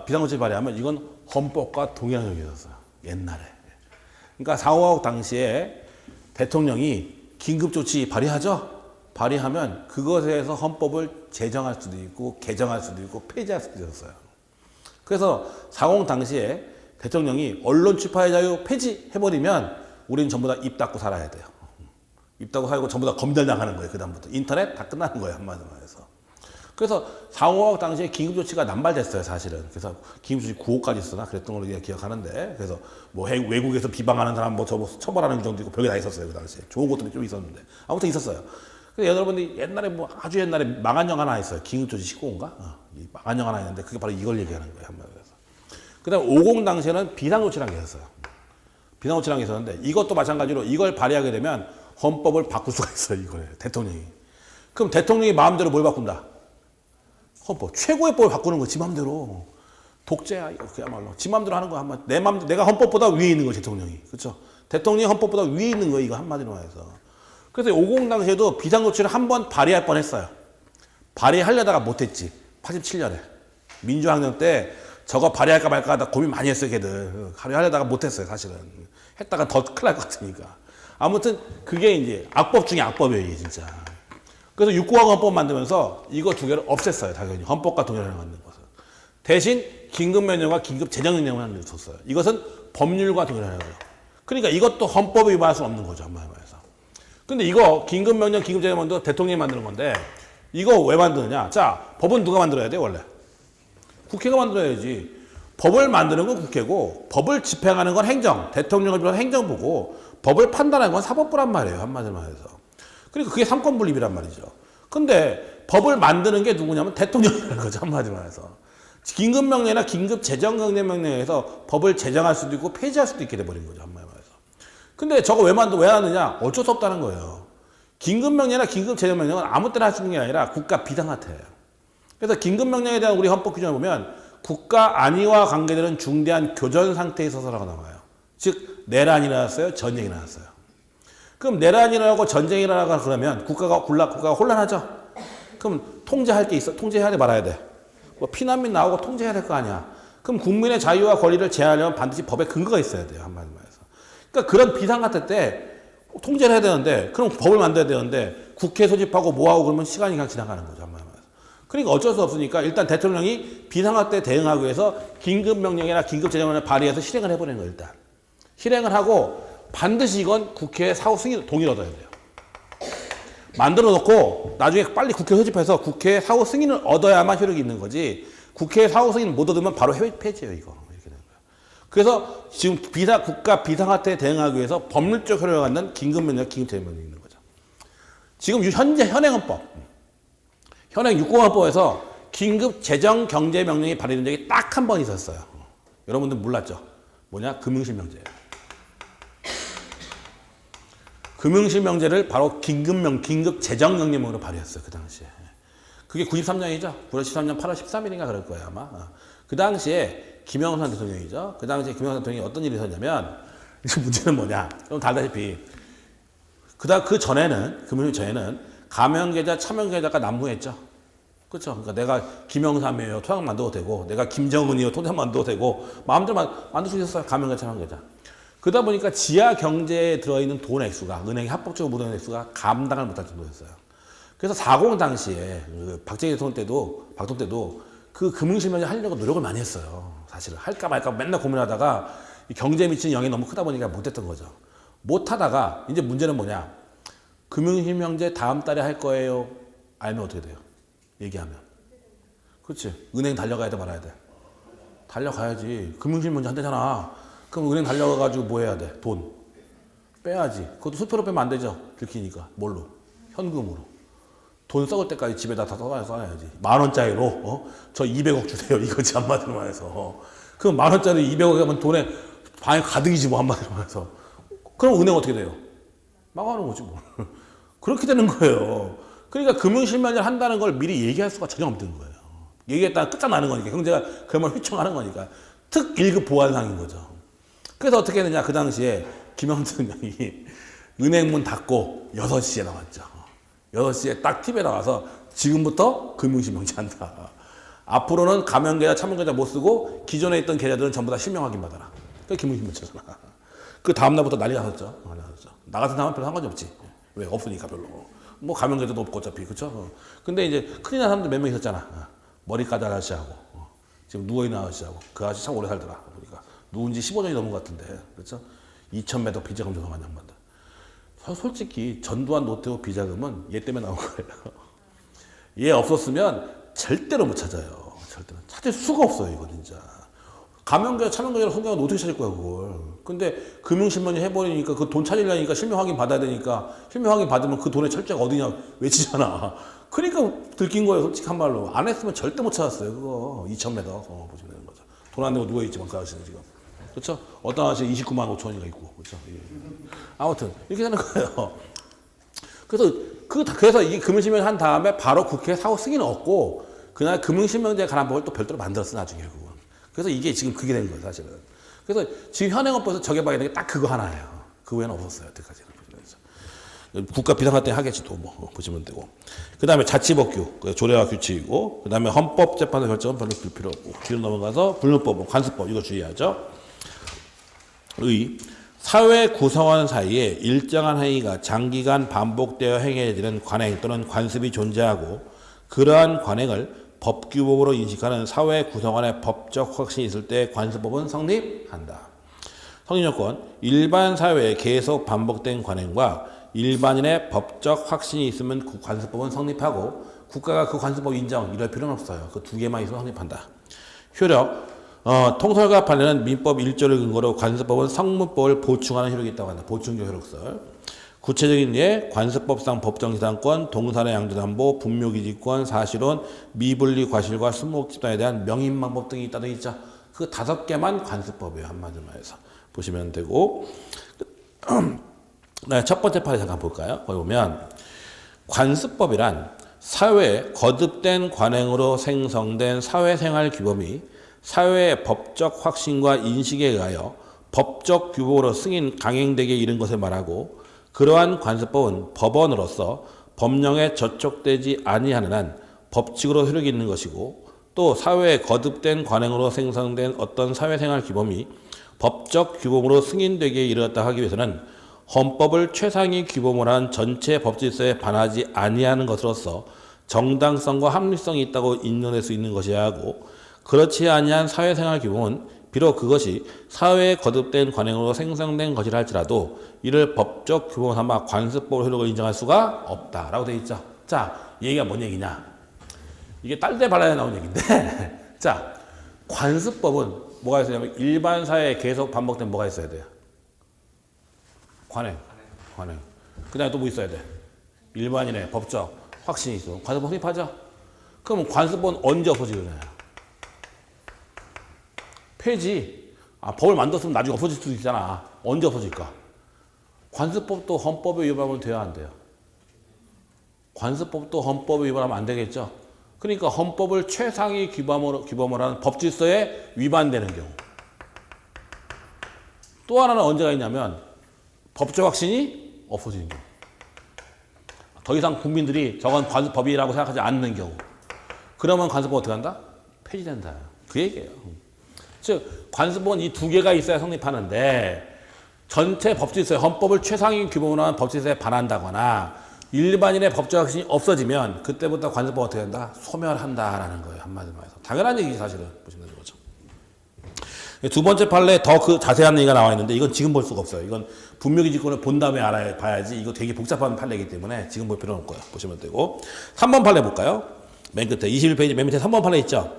A: 비상조치 발의하면 이건 헌법과 동일한 의미가 있었어요. 옛날에. 그러니까 4공화국 당시에 대통령이 긴급조치 발의하죠. 발의하면 그것에 의해서 헌법을 제정할 수도 있고 개정할 수도 있고 폐지할 수도 있었어요. 그래서 4.50 당시에 대통령이 언론 출판의 자유 폐지해버리면 우리는 전부 다 입 닫고 살아야 돼요. 입 닫고 살고 전부 다 검열당하는 거예요. 그 다음부터. 인터넷 다 끝나는 거예요. 한마디로 해서. 그래서 4.55 당시에 긴급조치가 남발됐어요. 사실은. 그래서 긴급조치 9호까지 있었나 그랬던 걸로 기억하는데 그래서 뭐 외국에서 비방하는 사람 뭐 처벌하는 규정도 있고 별게 다 있었어요. 그 당시에. 좋은 것들이 좀 있었는데. 아무튼 있었어요. 그래서 여러분들이 옛날에 뭐 아주 옛날에 망한 영 하나 있어요. 긴급조치 19호인가? 이 망한 영 하나 있는데 그게 바로 이걸 얘기하는 거예요. 한마디로 해서. 그 다음에 50 당시에는 비상조치라는 게 있었어요. 비상조치라는 게 있었는데 이것도 마찬가지로 이걸 발의하게 되면 헌법을 바꿀 수가 있어요. 이걸 대통령이. 그럼 대통령이 마음대로 뭘 바꾼다? 헌법. 최고의 법을 바꾸는 거 지 마음대로. 독재야. 그야말로. 지 마음대로 하는 거 한마디. 내가 헌법보다 위에 있는 거 대통령이. 그렇죠? 대통령이 헌법보다 위에 있는 거 이거 한마디로 해서. 그래서 50 당시에도 비상조치를 한 번 발의할 뻔했어요. 발의하려다가 못했지. 87년에. 민주항쟁 때 저거 발의할까 말까 하다 고민 많이 했어요. 걔들. 발의하려다가 못했어요. 사실은. 했다가 더 큰일 날 것 같으니까. 아무튼 그게 이제 악법 중에 악법이에요. 이게 진짜. 그래서 6.95 헌법 만들면서 이거 두 개를 없앴어요. 당연히. 헌법과 동일하게 만든 것을. 대신 긴급명령과 긴급재정명령을 만들었어요. 이것은 법률과 동일하는 거예요. 그러니까 이것도 헌법에 위반할 수 없는 거죠. 한마디로 해서. 근데 이거 긴급명령, 긴급재정명령도 대통령이 만드는 건데 이거 왜 만드느냐. 자, 법은 누가 만들어야 돼 원래? 국회가 만들어야지. 법을 만드는 건 국회고 법을 집행하는 건 행정. 대통령을 비롯한 행정부고 법을 판단하는 건 사법부란 말이에요. 한마디로 해서. 그러니까 그게 삼권분립이란 말이죠. 근데 법을 만드는 게 누구냐면 대통령이라는 거죠. 한마디로 해서. 긴급명령이나 긴급재정명령에서 법을 제정할 수도 있고 폐지할 수도 있게 돼버린 거죠. 한마디로 해서. 근데 저거 왜 하느냐? 어쩔 수 없다는 거예요. 긴급명령이나 긴급재정명령은 아무 때나 할 수 있는 게 아니라 국가 비상사태예요. 그래서 긴급명령에 대한 우리 헌법 규정을 보면 국가 안위와 관계되는 중대한 교전 상태에 있어서라고 나와요. 즉 내란이 일어났어요. 전쟁이 일어났어요. 그럼 내란이 일어나고 전쟁이 일어나고 그러면 국가가 혼란하죠. 그럼 통제할 게 있어. 통제해야 돼 말아야 돼. 뭐 피난민 나오고 통제해야 될 거 아니야. 그럼 국민의 자유와 권리를 제한하려면 반드시 법에 근거가 있어야 돼요. 한마디로 해서. 그러니까 그런 비상사태 때 통제를 해야 되는데 그럼 법을 만들어야 되는데 국회 소집하고 뭐하고 그러면 시간이 그냥 지나가는 거죠. 한마디로 해서. 그러니까 어쩔 수 없으니까 일단 대통령이 비상사태 대응하기 위해서 긴급명령이나 긴급재정령을 발의해서 실행을 해버리는 거예요. 일단. 실행을 하고 반드시 이건 국회의 사후 승인, 동의를 얻어야 돼요. 만들어 놓고 나중에 빨리 국회 소집해서 국회의 사후 승인을 얻어야만 효력이 있는 거지 국회의 사후 승인 못 얻으면 바로 폐지예요. 이거. 이렇게 되는 거예요. 그래서 지금 국가 비상사태에 대응하기 위해서 법률적 효력을 갖는 긴급명령, 긴급재정명령이 있는 거죠. 지금 현재 현행헌법, 현행 6.05헌법에서 긴급재정경제명령이 발의된 적이 딱 한 번 있었어요. 여러분들 몰랐죠? 뭐냐? 금융실명제예요. 금융실명제를 바로 긴급재정명령으로 발의했어요. 그 당시에. 그게 93년이죠. 9월 13년 8월 13일인가 그럴 거예요. 아마. 그 당시에 김영삼 대통령이죠. 그 당시에 김영삼 대통령이 어떤 일이 있었냐면 문제는 뭐냐. 여러분 다 알다시피 그 전에는 금융 전에는 가명계좌, 차명계좌가 난무했죠. 그렇죠. 그러니까 내가 김영삼이에요. 토장 만들어도 되고 내가 김정은이에요. 토장 만들어도 되고 마음대로 만들 수 있었어요. 가명계좌, 차명계좌. 그러다 보니까 지하 경제에 들어있는 돈 액수가 은행에 합법적으로 묻어있는 액수가 감당을 못할 정도였어요. 그래서 40 당시에 박정희 대통령 때도 박통 때도 그 금융실명제 하려고 노력을 많이 했어요. 사실은 할까 말까 맨날 고민하다가 이 경제에 미치는 영향이 너무 크다 보니까 못했던 거죠. 못하다가 이제 문제는 뭐냐? 금융실명제 다음 달에 할 거예요. 알면 어떻게 돼요? 얘기하면. 그렇지. 은행 달려가야 돼 말아야 돼. 달려가야지. 금융실명제 한대잖아. 그럼 은행 달려가가지고 뭐 해야 돼? 돈. 빼야지. 그것도 수표로 빼면 안 되죠. 들키니까. 뭘로? 현금으로. 돈 썩을 때까지 집에다 다 써놔야지. 10,000원짜리로, 저 200억 주세요. 이거지, 한마디로 말해서. 그럼 10,000원짜리 200억 하면 돈에 방에 가득이지, 뭐, 한마디로 말해서. 그럼 은행 어떻게 돼요? 막아놓은 거지, 뭐. 그렇게 되는 거예요. 그러니까 금융실명제를 한다는 걸 미리 얘기할 수가 전혀 없는 거예요. 얘기했다가 끝장나는 거니까. 경제가 그런 걸 휘청하는 거니까. 특 1급 보안상인 거죠. 그래서 어떻게 했느냐, 그 당시에 김영준 형이 은행 문 닫고 6시에 나왔죠. 6시에 딱 TV에 나와서 지금부터 금융실명제 한다. 앞으로는 가명계좌, 차명계좌 못 쓰고 기존에 있던 계좌들은 전부 다 실명 확인받아라. 그게 금융실명제잖아. 그 다음날부터 난리 났었죠. 나 같은 사람은 별로 상관이 없지. 왜? 없으니까 별로. 뭐 가명계좌도 없고 어차피. 그쵸? 근데 이제 큰일 난 사람들 몇 명 있었잖아. 머리 까다 아저씨하고 지금 누워있는 아저씨하고 그 아저씨 참 오래 살더라. 보니까 누군지 15년이 넘은 것 같은데. 그렇죠? 2,000매도 비자금 조성한 양반들. 솔직히 전두환 노태우 비자금은 얘 때문에 나온 거예요. 얘 없었으면 절대로 못 찾아요. 절대로. 찾을 수가 없어요, 이거 진짜. 가명계좌, 차명계좌를 성경은 어떻게 찾을 거야, 그걸. 근데 금융실명제 해버리니까 그 돈 찾으려니까 실명 확인 받아야 되니까 실명 확인 받으면 그 돈의 철자가 어디냐 외치잖아. 그러니까 들킨 거예요, 솔직히 한 말로. 안 했으면 절대 못 찾았어요, 그거. 2,000매도. 보시면 되는 거죠. 돈 안 내고 누워있지만 그 아저씨는 지금. 그렇죠? 어떤 아저씨 29만 5천원이가 있고. 그렇죠? 예. 아무튼 이렇게 되는 거예요. 그래서 이 금융실명제 한 다음에 바로 국회에 사후 승인은 없고 그날 금융실명제 관한 법을 또 별도로 만들었어 나중에 결국은. 그래서 이게 지금 그게 된 거예요 사실은. 그래서 지금 현행업법에서 적용하게 된 게 딱 그거 하나예요. 그 외에는 없었어요 여태까지는. 국가 비상할 때 하겠지 또 뭐 보시면 되고. 그 다음에 자치법규 조례와 규칙이고 그 다음에 헌법재판소 결정은 별로 볼 필요 없고 뒤로 넘어가서 불능법, 관습법 이거 주의하죠. 사회 구성원 사이에 일정한 행위가 장기간 반복되어 행해지는 관행 또는 관습이 존재하고 그러한 관행을 법규법으로 인식하는 사회 구성원의 법적 확신이 있을 때 관습법은 성립한다. 성립요건 일반 사회에 계속 반복된 관행과 일반인의 법적 확신이 있으면 관습법은 성립하고 국가가 그 관습법 인정 이럴 필요는 없어요. 그 두 개만 있으면 성립한다. 효력 통설과 판례는 민법 1조를 근거로 관습법은 성문법을 보충하는 효력이 있다고 한다. 보충조 효력설. 구체적인 예, 관습법상 법정지상권, 동산의 양도담보, 분묘기지권, 사실혼, 미분리 과실과 수목집단에 대한 명인방법 등이 있다 돼 있죠. 그 5개만 관습법이에요. 한마디로 말해서 보시면 되고. 네, 첫 번째 파트 잠깐 볼까요? 거기 보면 관습법이란 사회에 거듭된 관행으로 생성된 사회생활 규범이 사회의 법적 확신과 인식에 의하여 법적 규범으로 승인 강행되게 이른 것을 말하고 그러한 관습법은 법원으로서 법령에 저촉되지 아니하는 한 법칙으로 효력이 있는 것이고 또 사회의 거듭된 관행으로 생성된 어떤 사회생활 규범이 법적 규범으로 승인되게 이르렀다 하기 위해서는 헌법을 최상위 규범으로 한 전체 법질서에 반하지 아니하는 것으로서 정당성과 합리성이 있다고 인정될 수 있는 것이어야 하고 그렇지 아니한 사회생활 규범은 비록 그것이 사회에 거듭된 관행으로 생성된 것이라 할지라도 이를 법적 규범 삼아 관습법으로 효력을 인정할 수가 없다라고 되어 있죠. 자, 얘기가 뭔 얘기냐? 이게 딸때 발라야 나온 얘기인데 자, 관습법은 뭐가 있어야냐면 일반 사회에 계속 반복된 뭐가 있어야 돼요? 관행. 그 다음에 또 뭐 있어야 돼? 일반인의 법적 확신이 있어. 관습법 성립하죠? 그럼 관습법은 언제 없어지느냐? 폐지. 법을 만들었으면 나중에 없어질 수도 있잖아. 언제 없어질까? 관습법도 헌법에 위반하면 돼야 안 돼요? 관습법도 헌법에 위반하면 안 되겠죠? 그러니까 헌법을 최상위 규범으로 하는 법질서에 위반되는 경우. 또 하나는 언제가 있냐면 법적 확신이 없어지는 경우. 더 이상 국민들이 저건 관습법이라고 생각하지 않는 경우. 그러면 관습법 어떻게 한다? 폐지된다. 그 얘기예요. 즉 관습법은 이 2개가 있어야 성립하는데 전체 법질서에 헌법을 최상위 규범으로 하는 법질서에 반한다거나 일반인의 법적 확신이 없어지면 그때부터 관습법 어떻게 된다? 소멸한다라는 거예요. 한마디로 해서. 당연한 얘기지 사실은. 보시면 되는 거죠. 두 번째 판례에 더 그 자세한 얘기가 나와 있는데 이건 지금 볼 수가 없어요. 이건 분명히 직권을 본 다음에 봐야지. 이거 되게 복잡한 판례이기 때문에 지금 볼 필요는 없고요. 보시면 되고. 3번 판례 볼까요? 맨 끝에 21페이지 맨 밑에 3번 판례 있죠.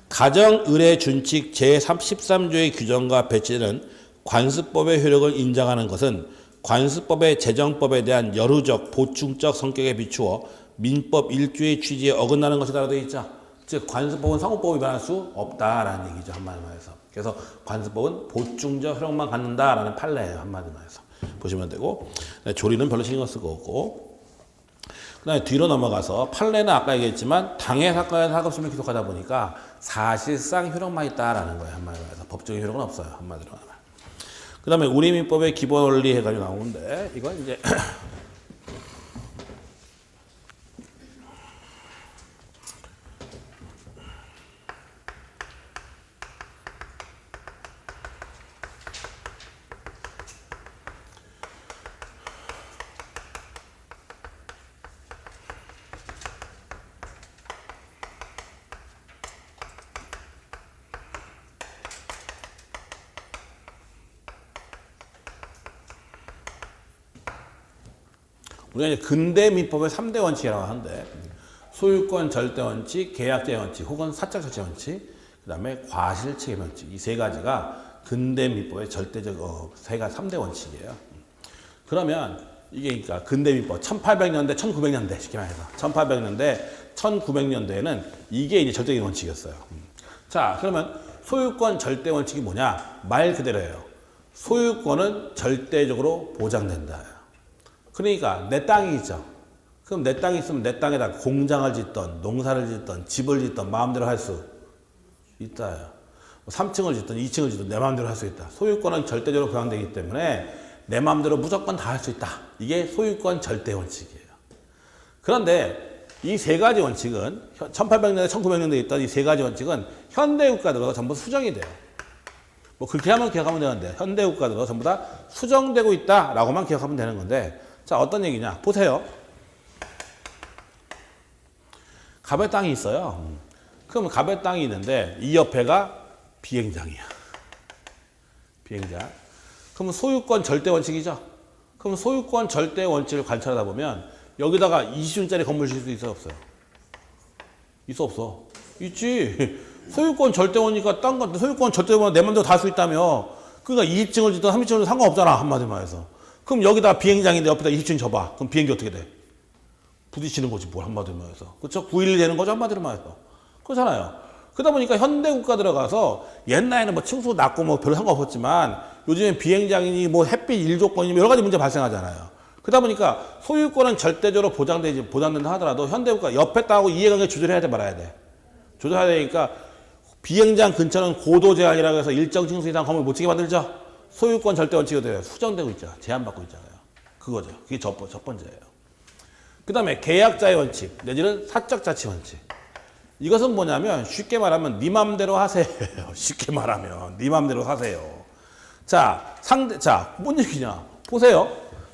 A: 가정의례준칙 제13조의 규정과 배치되는 관습법의 효력을 인정하는 것은 관습법의 제정법에 대한 여루적, 보충적 성격에 비추어 민법 1조의 취지에 어긋나는 것이라고 되어 있죠. 즉 관습법은 상호법을 위반할 수 없다라는 얘기죠. 한마디로 해서. 그래서 관습법은 보충적 효력만 갖는다라는 판례예요. 한마디로 해서. 보시면 되고 조리는 별로 신경 쓸 거 없고 그 다음에 뒤로 넘어가서 판례는 아까 얘기했지만 당해 사건에서 하급심을 기속하다 보니까 사실상 효력만 있다라는 거예요. 한마디로 해서. 법적인 효력은 없어요. 한마디로 하면. 그 다음에 우리 민법의 기본 원리 해가지고 나오는데 이건 이제 우리가 이제 근대 민법의 3대 원칙이라고 하는데 소유권 절대 원칙, 계약자의 원칙, 혹은 사적 자치 원칙, 그 다음에 과실 책임 원칙 이 세 가지가 근대 민법의 절대적 3대 원칙이에요. 그러면 이게 그러니까 근대 민법 1800년대, 1900년대 쉽게 말해서 1800년대, 1900년대에는 이게 이제 절대적인 원칙이었어요. 자, 그러면 소유권 절대 원칙이 뭐냐? 말 그대로예요. 소유권은 절대적으로 보장된다. 그러니까 내 땅이 있죠. 그럼 내 땅이 있으면 내 땅에다 공장을 짓던 농사를 짓던 집을 짓던 마음대로 할 수 있다. 3층을 짓던 2층을 짓던 내 마음대로 할 수 있다. 소유권은 절대적으로 보장되기 때문에 내 마음대로 무조건 다 할 수 있다. 이게 소유권 절대 원칙이에요. 그런데 이 세 가지 원칙은 1800년대, 1900년대에 있던 이 세 가지 원칙은 현대 국가들로 전부 수정이 돼요. 뭐 그렇게 하면 기억하면 되는데 현대 국가들로 전부 다 수정되고 있다라고만 기억하면 되는 건데 자, 어떤 얘기냐? 보세요. 갑의 땅이 있어요. 그럼 갑의 땅이 있는데 이 옆에가 비행장이야. 비행장. 그럼 소유권 절대 원칙이죠. 그럼 소유권 절대 원칙을 관찰하다 보면 여기다가 20층짜리 건물 질 수 있어 없어요? 있어 없어? 있지. 소유권 절대 원칙이니까 딴 건데 소유권 절대 원칙 내 맘대로 다 할 수 있다며. 그러니까 20층을 짓든 30층을 짓든 상관없잖아. 한마디만 해서. 그럼 여기다 비행장인데 옆에다 20층 접어. 그럼 비행기 어떻게 돼? 부딪히는 거지 뭘 한마디로 해서. 그렇죠? 9.11 되는 거죠 한마디로 해서. 그렇잖아요. 그러다 보니까 현대 국가 들어가서 옛날에는 뭐 층수 낮고 뭐 별로 상관없었지만 요즘엔 비행장이니 뭐 햇빛 일조권이니 여러 가지 문제 발생하잖아요. 그러다 보니까 소유권은 절대적으로 보장된다 하더라도 현대 국가 옆에 땅하고 이해관계 조절해야 돼 말아야 돼. 조절해야 되니까 비행장 근처는 고도 제한이라고 해서 일정 층수 이상 건물 못 짓게 만들죠. 소유권 절대 원칙이 돼요. 수정되고 있죠. 제한받고 있잖아요. 그거죠. 그게 첫 번째예요. 그 다음에 계약자의 원칙 내지는 사적 자치 원칙. 이것은 뭐냐면 쉽게 말하면 네 맘대로 하세요. 쉽게 말하면 네 맘대로 하세요. 자, 뭔 얘기냐? 보세요.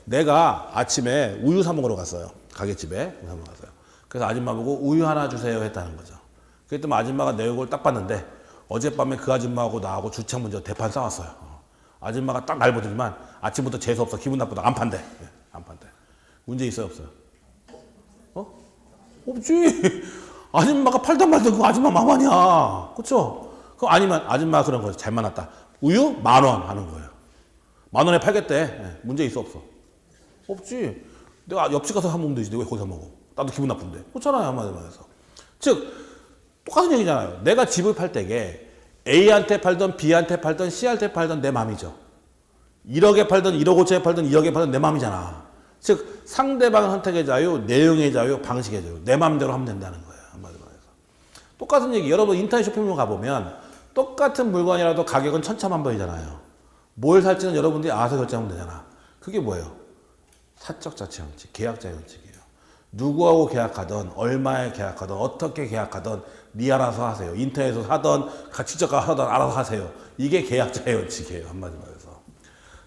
A: 내가 아침에 우유 사 먹으러 갔어요. 가게집에 우유 사 먹으러 갔어요. 그래서 아줌마 보고 우유 하나 주세요 했다는 거죠. 그랬더니 아줌마가 내 얼굴 딱 봤는데 어젯밤에 그 아줌마하고 나하고 주차 문제 대판 싸웠어요. 아줌마가 딱 날 보더니만 아침부터 재수없어. 기분 나쁘다. 안 판대. 안 판대. 문제 있어요? 없어요? 없지. 아줌마가 팔던 말던 그 아줌마 맘 아니야. 그쵸? 그럼 아니면 아줌마 그런 거죠. 잘 만났다. 우유 10,000원 하는 거예요. 10,000원에 팔겠대. 문제 있어? 없어? 없지. 내가 옆집 가서 사 먹으면 되지. 왜 거기서 먹어? 나도 기분 나쁜데. 그렇잖아요. 한마디로 해서. 즉 똑같은 얘기잖아요. 내가 집을 팔 때게 A한테 팔던 B한테 팔던 C한테 팔던 내 맘이죠. 1억에 팔던 1억 5천에 팔던 2억에 팔던 내 맘이잖아. 즉 상대방 선택의 자유, 내용의 자유, 방식의 자유. 내 맘대로 하면 된다는 거예요. 한마디로 해서. 똑같은 얘기. 여러분 인터넷 쇼핑몰 가보면 똑같은 물건이라도 가격은 천차만별이잖아요. 뭘 살지는 여러분들이 알아서 결정하면 되잖아. 그게 뭐예요? 사적 자치 원칙, 계약자의 원칙이에요. 누구하고 계약하든 얼마에 계약하든 어떻게 계약하든 네 알아서 하세요. 인터넷에서 하든 직접 가서 알아서 하세요. 이게 계약자의 원칙이에요. 한마디로 해서.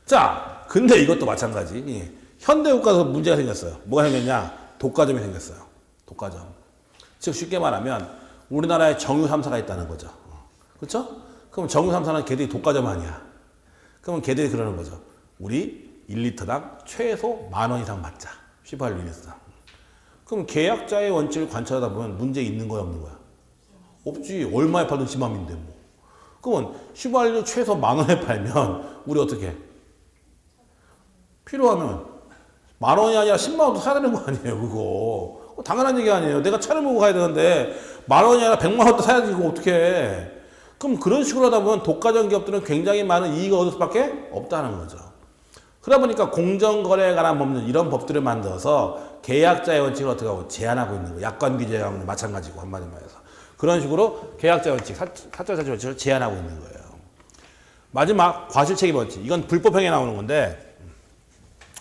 A: 자, 근데 이것도 마찬가지. 현대국가에서 문제가 생겼어요. 뭐가 생겼냐? 독과점이 생겼어요. 독과점. 즉 쉽게 말하면 우리나라에 정유 3사가 있다는 거죠. 그렇죠? 그럼 정유 3사는 걔들이 독과점 아니야. 그러면 걔들이 그러는 거죠. 우리 1리터당 최소 10,000원 이상 받자. 18리터당. 그럼 계약자의 원칙을 관찰하다 보면 문제 있는 거야 없는 거야? 없지. 얼마에 팔든 지 맘인데 뭐. 그러면 휘발유 최소 10,000원에 팔면 우리 어떻게 해? 필요하면 10,000원이 아니라 100,000원도 사야 되는 거 아니에요 그거. 당연한 얘기 아니에요. 내가 차를 몰고 가야 되는데 10,000원이 아니라 1,000,000원도 사야 되고 어떻게 해. 그럼 그런 식으로 하다 보면 독과점 기업들은 굉장히 많은 이익을 얻을 수밖에 없다는 거죠. 그러다 보니까 공정거래에 관한 법률 이런 법들을 만들어서 계약자의 원칙을 어떻게 하고 제한하고 있는 거예요. 약관 규제하고는 마찬가지고 한마디 말해서. 그런 식으로 계약자 원칙, 사적 자치 원칙을 제한하고 있는 거예요. 마지막 과실책임 원칙. 이건 불법행위에 나오는 건데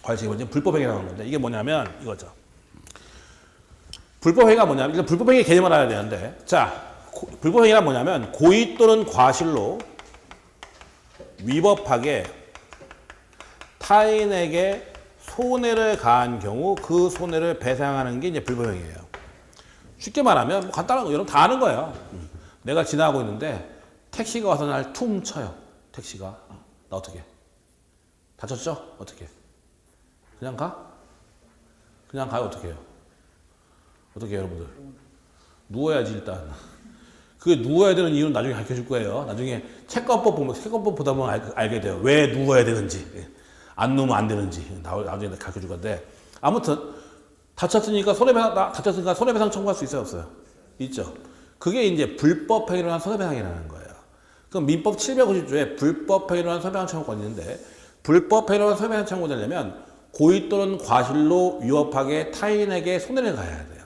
A: 과실책임 원칙은 불법행위에 나오는 건데 이게 뭐냐면 이거죠. 불법행위가 뭐냐면 일단 불법행위 개념을 알아야 되는데 자 불법행위가 뭐냐면 고의 또는 과실로 위법하게 타인에게 손해를 가한 경우 그 손해를 배상하는 게 이제 불법행위예요. 쉽게 말하면 뭐 간단한 거 여러분 다 아는 거예요. 내가 지나가고 있는데 택시가 와서 날 퉁 쳐요. 택시가 나 어떻게? 다쳤죠? 어떻게? 그냥 가? 그냥 가요 어떻게 해요? 어떻게 해요 여러분들? 누워야지 일단. 그게 누워야 되는 이유는 나중에 가르쳐줄 거예요. 나중에 채권법 보면 채권법 보다 보면 알게 돼요. 왜 누워야 되는지. 안 누우면 안 되는지 나중에 가르쳐줄 건데 아무튼 다쳤으니까 손해배상 청구할 수 있어요 없어요? 있죠. 그게 이제 불법행위로 한 손해배상이라는 거예요. 그럼 민법 750조에 불법행위로 한 손해배상 청구권이 있는데 불법행위로 한 손해배상 청구되려면 고의 또는 과실로 위법하게 타인에게 손해를 가해야 돼요.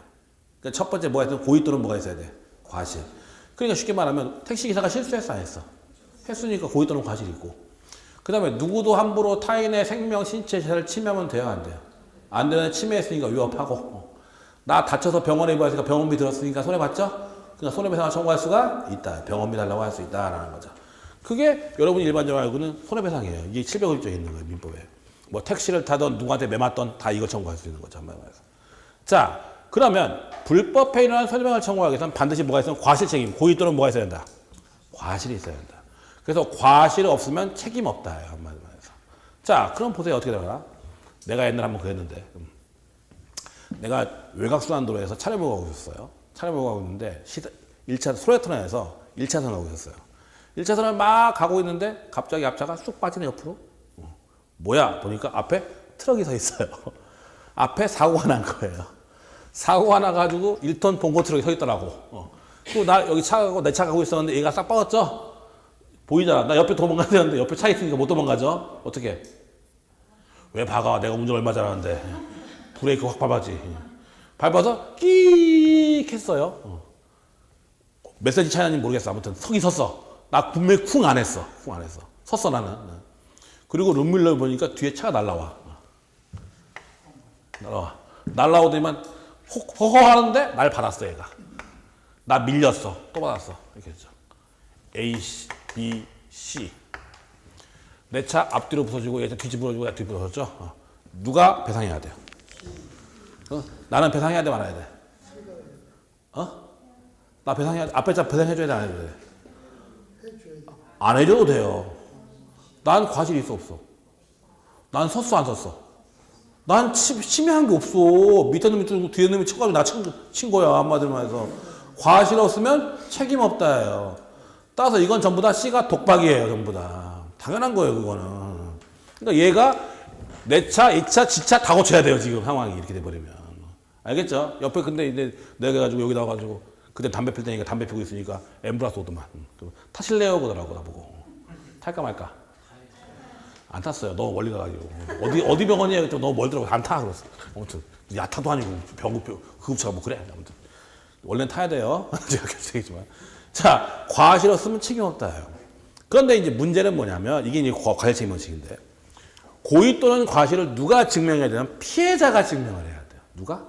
A: 그러니까 첫 번째 뭐가 있으면 고의 또는 뭐가 있어야 돼? 과실. 그러니까 쉽게 말하면 택시기사가 실수했어 안 했어? 했으니까 고의 또는 과실이 있고 그 다음에 누구도 함부로 타인의 생명, 신체, 재산을 침해하면 돼요 안 돼요? 안 되는 침해했으니까 위협하고 나 다쳐서 병원에 입원했으니까 병원비 들었으니까 손해봤죠? 그러니까 손해배상을 청구할 수가 있다. 병원비 달라고 할 수 있다라는 거죠. 그게 여러분이 일반적으로 알고는 손해배상이에요. 이게 750조에 있는 거예요. 민법에. 뭐 택시를 타던 누구한테 매맞던 다 이거 청구할 수 있는 거죠. 한마디로 말해서. 자 그러면 불법 행위로 한 손해배상을 청구하기 위해서는 반드시 뭐가 있으면 과실책임. 고의 또는 뭐가 있어야 된다? 과실이 있어야 된다. 그래서 과실이 없으면 책임 없다예요. 한마디로 말해서. 자 그럼 보세요. 어떻게 되나? 내가 옛날에 한번 그랬는데 내가 외곽순환도로에서 차를 몰고 가고 있었어요. 차를 몰고 가고 있는데 1차 소래터널에서 1차선 가고 있었어요. 1차선을 막 가고 있는데 갑자기 앞차가 쑥 빠지네 옆으로. 뭐야 보니까 앞에 트럭이 서 있어요. 앞에 사고가 난 거예요. 사고가 나가지고 1톤 봉고 트럭이 서 있더라고. 그리고 나 여기 차 가고 내 차 가고 있었는데 얘가 싹 빠졌죠? 보이잖아. 나 옆에 도망가야 되는데 옆에 차 있으니까 못 도망가죠? 어떻게? 왜 박아? 내가 운전 얼마 잘하는데. 브레이크 확 밟았지. 밟아서 끼익 했어요. 몇 cm 차이는지 모르겠어. 아무튼 서기 섰어. 나 분명히 쿵 안 했어. 쿵 안 했어. 섰어 나는. 그리고 룸밀러를 보니까 뒤에 차가 날라와. 날라오더니만 허허 하는데 날 받았어 얘가. 나 밀렸어. 또 받았어. 이렇게 했죠. A, B, C. 내 차 앞뒤로 부서지고 얘 뒤집어지고 얘 뒤집어 부서졌죠. 누가 배상해야 돼요? 나는 배상해야 돼 말아야 돼? 나 배상해야 돼. 앞에 차 배상해줘야 돼 안 해줘야 돼? 안 해줘도 돼요. 난 과실이 있어 없어? 난 섰어 안 섰어? 난 침해한 게 없어. 밑에 놈이 뚫고 뒤에 놈이 쳐가지고 나 친 거야 한마디로 말해서. 과실 없으면 책임 없다예요. 따라서 이건 전부 다 C가 독박이에요 전부 다. 당연한 거예요 그거는. 그러니까 얘가 내 차, 이 차, 지 차 다 고쳐야 돼요 지금 상황이 이렇게 돼버리면. 알겠죠? 옆에 근데 이제 내가 가지고 여기 나와가지고 그때 담배 필 때니까 담배 피고 있으니까 엠브라스 오더만. 타실래요? 그러더라고 나보고. 탈까 말까? 안 탔어요. 너무 멀리 가가지고. 어디 병원이에요? 너무 멀더라고. 안 타. 그랬어. 아무튼 야타도 아니고 구급차가 뭐 그래. 아무튼 원래는 타야 돼요. 제가 결정했지만. 자, 과실 없으면 책임 없다요. 그런데 이제 문제는 뭐냐면 이게 이제 과실 책임 원칙인데 고의 또는 과실을 누가 증명해야 되냐면 피해자가 증명을 해야 돼요. 누가?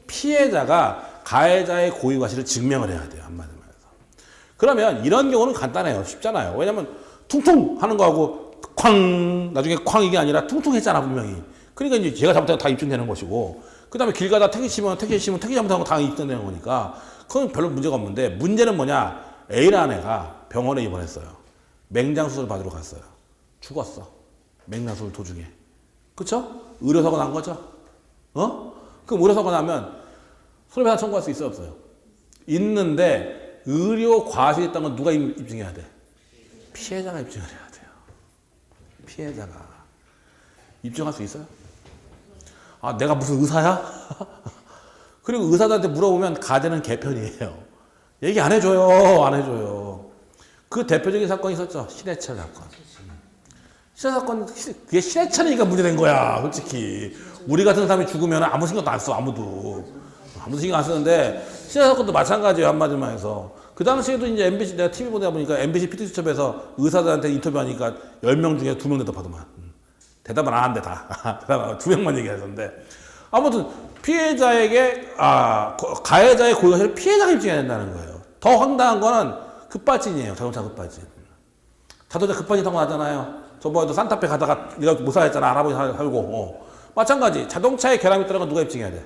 A: 피해자가 가해자의 고의 과실을 증명을 해야 돼요. 한마디로 말해서. 그러면 이런 경우는 간단해요. 쉽잖아요. 왜냐면 퉁퉁 하는 거하고 쾅 나중에 쾅 이게 아니라 퉁퉁 했잖아 분명히. 그러니까 이제 제가 잘못하면 다 입증되는 것이고, 그 다음에 길 가다 택시 치면 택시 잘못한 거 다 입증되는 거니까, 그건 별로 문제가 없는데, 문제는 뭐냐? A라는 애가 병원에 입원했어요. 맹장수술 받으러 갔어요. 죽었어. 맹장수술 도중에. 그쵸? 의료사고 난 거죠? 그럼 의료사고 나면 손해배상 청구할 수 있어요, 없어요? 있는데, 의료 과실이 있다는 건 누가 입증해야 돼? 피해자가 입증을 해야 돼요. 피해자가. 입증할 수 있어요? 아, 내가 무슨 의사야? 그리고 의사들한테 물어보면 가대는 개편이에요. 얘기 안 해줘요. 안 해줘요. 그 대표적인 사건이 있었죠. 신해철 사건. 신해철 사건, 그게 신해철이니까 문제된 거야. 솔직히. 우리 같은 사람이 죽으면 아무 신경도 안 써. 아무도 신경 안 쓰는데, 신해철 사건도 마찬가지예요. 한마디만 해서. 그 당시에도 이제 MBC, 내가 TV 보다 보니까 MBC PD수첩에서 의사들한테 인터뷰하니까 10명 중에 2명 대답하더만. 대답을 안 한대, 다. 대답 2명만 얘기하던데. 아무튼, 피해자에게, 가해자의 고의가 피해자가 입증해야 된다는 거예요. 더 황당한 거는 급발진이에요. 자동차 급발진. 자동차 급발진 타고 나잖아요. 저번에도 산타페 가다가 네가 못 살았잖아. 할아버지 살고. 마찬가지. 자동차에 결함이 있다는 건 누가 입증해야 돼?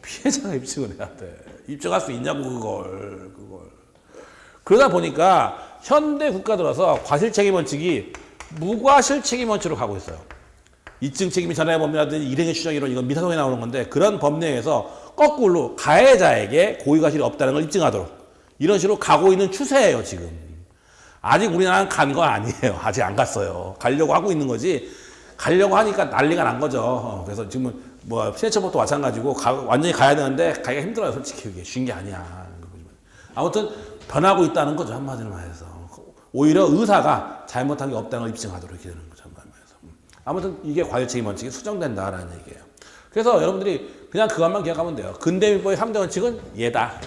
A: 피해자가 입증을 해야 돼. 입증할 수 있냐고, 그걸. 그러다 보니까 현대 국가 들어서 과실책임 원칙이 무과실책임 원칙으로 가고 있어요. 이증 책임이 전화의 법리라든지 일행의 추정 이론, 이건 미사동에 나오는 건데, 그런 법령에서 거꾸로 가해자에게 고의과실이 없다는 걸 입증하도록 이런 식으로 가고 있는 추세예요, 지금. 아직 우리나라는 간 거 아니에요. 아직 안 갔어요. 가려고 하고 있는 거지. 가려고 하니까 난리가 난 거죠. 그래서 지금은 신해철법도 마찬가지고 완전히 가야 되는데 가기가 힘들어요. 솔직히 그게 쉬운 게 아니야. 아무튼 변하고 있다는 거죠. 한마디로 말해서. 오히려 의사가 잘못한 게 없다는 걸 입증하도록 이렇게 되는 거죠. 아무튼 이게 과실책임 원칙이 수정된다라는 얘기예요. 그래서 여러분들이 그냥 그것만 기억하면 돼요. 근대민법의 3대 원칙은 얘다.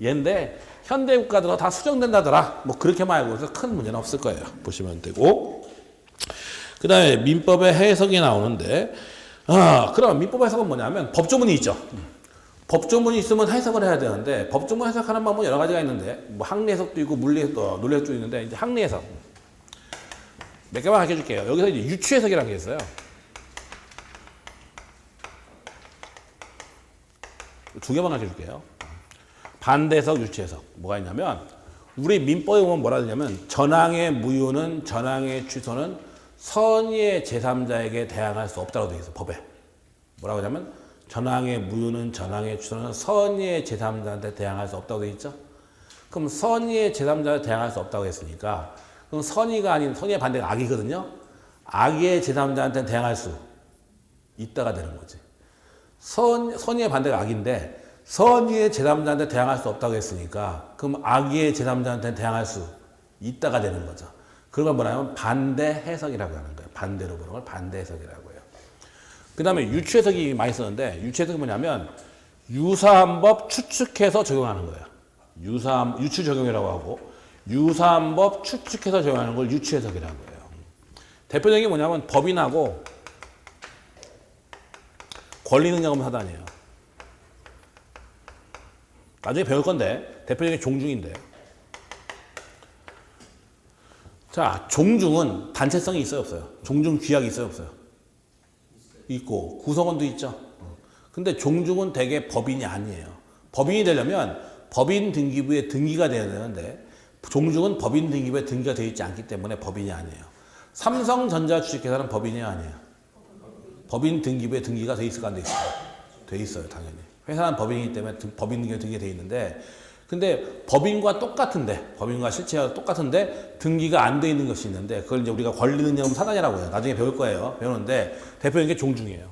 A: 얘인데 현대 국가들은 다 수정된다더라. 뭐 그렇게만 알고 있어서 큰 문제는 없을 거예요. 보시면 되고. 그 다음에 민법의 해석이 나오는데, 그럼 민법 해석은 뭐냐면 법조문이 있죠. 법조문이 있으면 해석을 해야 되는데, 법조문 해석하는 방법은 여러 가지가 있는데, 뭐 학리 해석도 있고 물리 해석도, 논리 해석도 있는데, 이제 학리 해석. 몇 개만 가르쳐 줄게요. 여기서 이제 유추 해석이라는 게 있어요. 두 개만 가르쳐 줄게요. 반대해석, 유추 해석. 뭐가 있냐면, 우리 민법에 보면 뭐라 하냐면, 전항의 무효는, 전항의 취소는 선의의 제3자에게 대항할 수 없다고 되어 있어, 법에. 뭐라고 하냐면, 전항의 무효는, 전항의 취소는 선의의 제3자한테 대항할 수 없다고 되어 있죠? 그럼 선의의 제3자한테 대항할 수 없다고 했으니까, 그럼 선의가 아닌, 선의의 반대가 악이거든요? 악의 제3자한테 대항할 수 있다가 되는 거지. 선의의 반대가 악인데, 선의의 제3자한테 대항할 수 없다고 했으니까, 그럼 악의 제3자한테 대항할 수 있다가 되는 거죠. 그걸 뭐냐면 반대 해석이라고 하는 거예요. 반대로 보는 걸 반대 해석이라고 해요. 그 다음에 유추 해석이 많이 쓰는데, 유추 해석이 뭐냐면, 유사한 법 추측해서 적용하는 거예요. 유추 적용이라고 하고, 유사한 법 추측해서 적용하는 걸 유추 해석이라고 해요. 대표적인 게 뭐냐면, 법인하고 권리능력은 사단이에요. 나중에 배울 건데, 대표적인 게 종중인데. 자, 종중은 단체성이 있어요, 없어요? 종중 규약이 있어요, 없어요? 있고, 구성원도 있죠. 근데 종중은 대개 법인이 아니에요. 법인이 되려면 법인 등기부에 등기가 돼야 되는데, 종중은 법인 등기부에 등기가 되어 있지 않기 때문에 법인이 아니에요. 삼성전자 주식회사는 법인이 아니에요. 법인 등기부에 등기가 돼 있을까 안 돼 있어요? 돼 있어요, 당연히. 회사는 법인이기 때문에 법인 등기부에 등기가 돼 있는데, 근데 법인과 똑같은데, 법인과 실체와 똑같은데 등기가 안 돼 있는 것이 있는데, 그걸 이제 우리가 권리능력 사단이라고 해요. 나중에 배울 거예요. 배우는데 대표적인 게 종중이에요.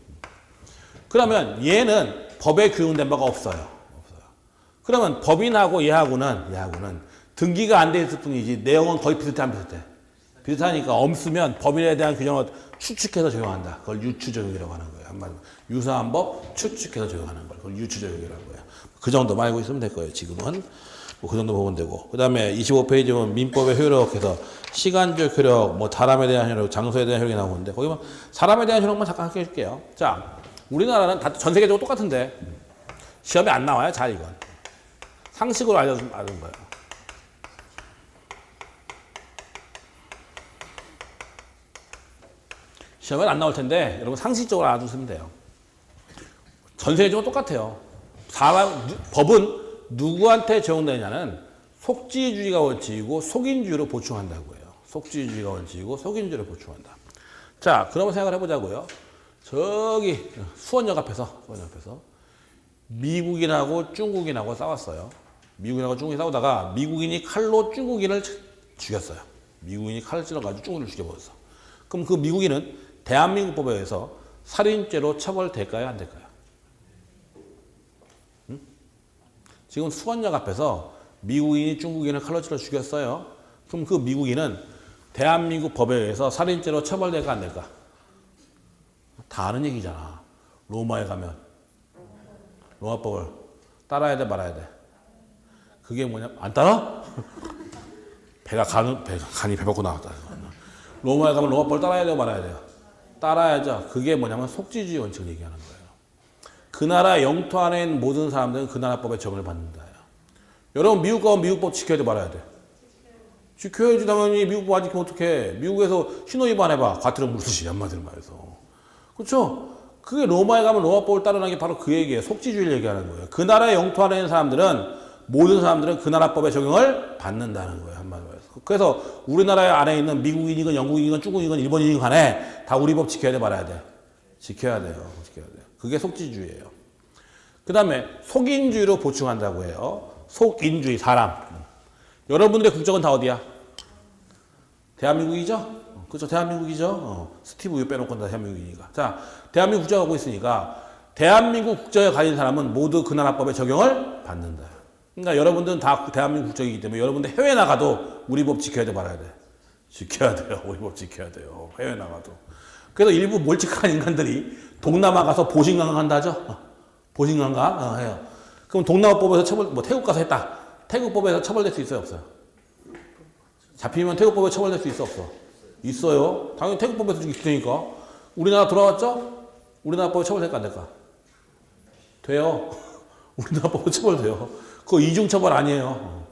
A: 그러면 얘는 법에 규정된 바가 없어요. 그러면 법인하고 얘하고는 등기가 안 돼 있을 뿐이지 내용은 거의 비슷해 안 비슷해? 비슷하니까 없으면 법인에 대한 규정을 추측해서 적용한다. 그걸 유추 적용이라고 하는 거예요. 한마디로 유사한 법 추측해서 적용하는 걸 그걸 유추 적용이라고 해요. 그 정도만 알고 있으면 될 거예요. 지금은 뭐 그 정도 보면 되고, 그 다음에 25페이지 보면 민법의 효력해서 시간적 효력, 뭐 사람에 대한 효력, 장소에 대한 효력이 나오는데, 거기 보면 사람에 대한 효력만 잠깐 할게 해줄게요. 자, 우리나라는 다 전 세계적으로 똑같은데 시험에 안 나와요. 잘 이건 상식으로 알려준 거예요. 시험에 안 나올 텐데 여러분 상식적으로 알아두시면 돼요. 전 세계적으로 똑같아요. 법은 누구한테 적용되냐는 속지주의가 원칙이고 속인주의로 보충한다고 해요. 속지주의가 원칙이고 속인주의로 보충한다. 자, 그러면 생각을 해보자고요. 저기 수원역 앞에서 미국인하고 중국인하고 싸웠어요. 미국인하고 중국인이 싸우다가 미국인이 칼로 중국인을 죽였어요. 미국인이 칼을 찔러가지고 중국인을 죽여버렸어. 그럼 그 미국인은 대한민국법에 의해서 살인죄로 처벌될까요? 안 될까요? 응? 지금 수원역 앞에서 미국인이 중국인을 칼로 찔러 죽였어요. 그럼 그 미국인은 대한민국 법에 의해서 살인죄로 처벌될까 안 될까? 다 아는 얘기잖아. 로마에 가면 로마법을 따라야 돼 말아야 돼. 그게 뭐냐? 안 따라? 간이 배 벗고 나왔다. 로마에 가면 로마법을 따라야 돼요 말아야 돼요? 따라야죠. 그게 뭐냐면 속지주의 원칙을 얘기하는 거예요. 그 나라 영토 안에 있는 모든 사람들은 그 나라 법에 적용을 받는다. 여러분 미국 가면 미국법 지켜야 돼 말아야 돼? 지켜야지. 당연히 미국법 안 지키면 어떡해. 미국에서 신호 위반해봐. 과태료 물듯이 한마디로 말해서. 그렇죠? 그게 로마에 가면 로마법을 따르는 게 바로 그 얘기예요. 속지주의를 얘기하는 거예요. 그 나라의 영토 안에 있는 사람들은 모든 사람들은 그 나라 법의 적용을 받는다는 거예요. 한마디로 해서. 그래서 우리나라 안에 있는 미국인이건 영국인이건 중국인이건 일본인이건 간에 다 우리 법 지켜야 돼 말아야 돼? 지켜야 돼요. 지켜야 돼요. 그게 속지주의예요. 그 다음에 속인주의로 보충한다고 해요. 속인주의, 사람. 여러분들의 국적은 다 어디야? 대한민국이죠? 그렇죠. 대한민국이죠. 스티브 유 빼놓고 다 대한민국이니까. 자, 대한민국 국적을 갖고 있으니까 대한민국 국적을 가진 사람은 모두 그 나라 법에 적용을 받는다. 그러니까 여러분들은 다 대한민국 국적이기 때문에 여러분들 해외 나가도 우리 법 지켜야 돼 말아야 돼? 지켜야 돼요. 우리 법 지켜야 돼요. 해외 나가도. 그래서 일부 몰직한 인간들이 동남아 가서 보신관광 한다죠? 보신관광 해요. 그럼 동남아법에서 태국 가서 했다. 태국법에서 처벌될 수 있어요, 없어요? 잡히면 태국법에 처벌될 수 있어, 없어? 있어요. 당연히 태국법에서 있으니까. 우리나라 돌아왔죠? 우리나라 법에 처벌될까, 안 될까? 돼요. 우리나라 법에 처벌돼요. 그거 이중처벌 아니에요.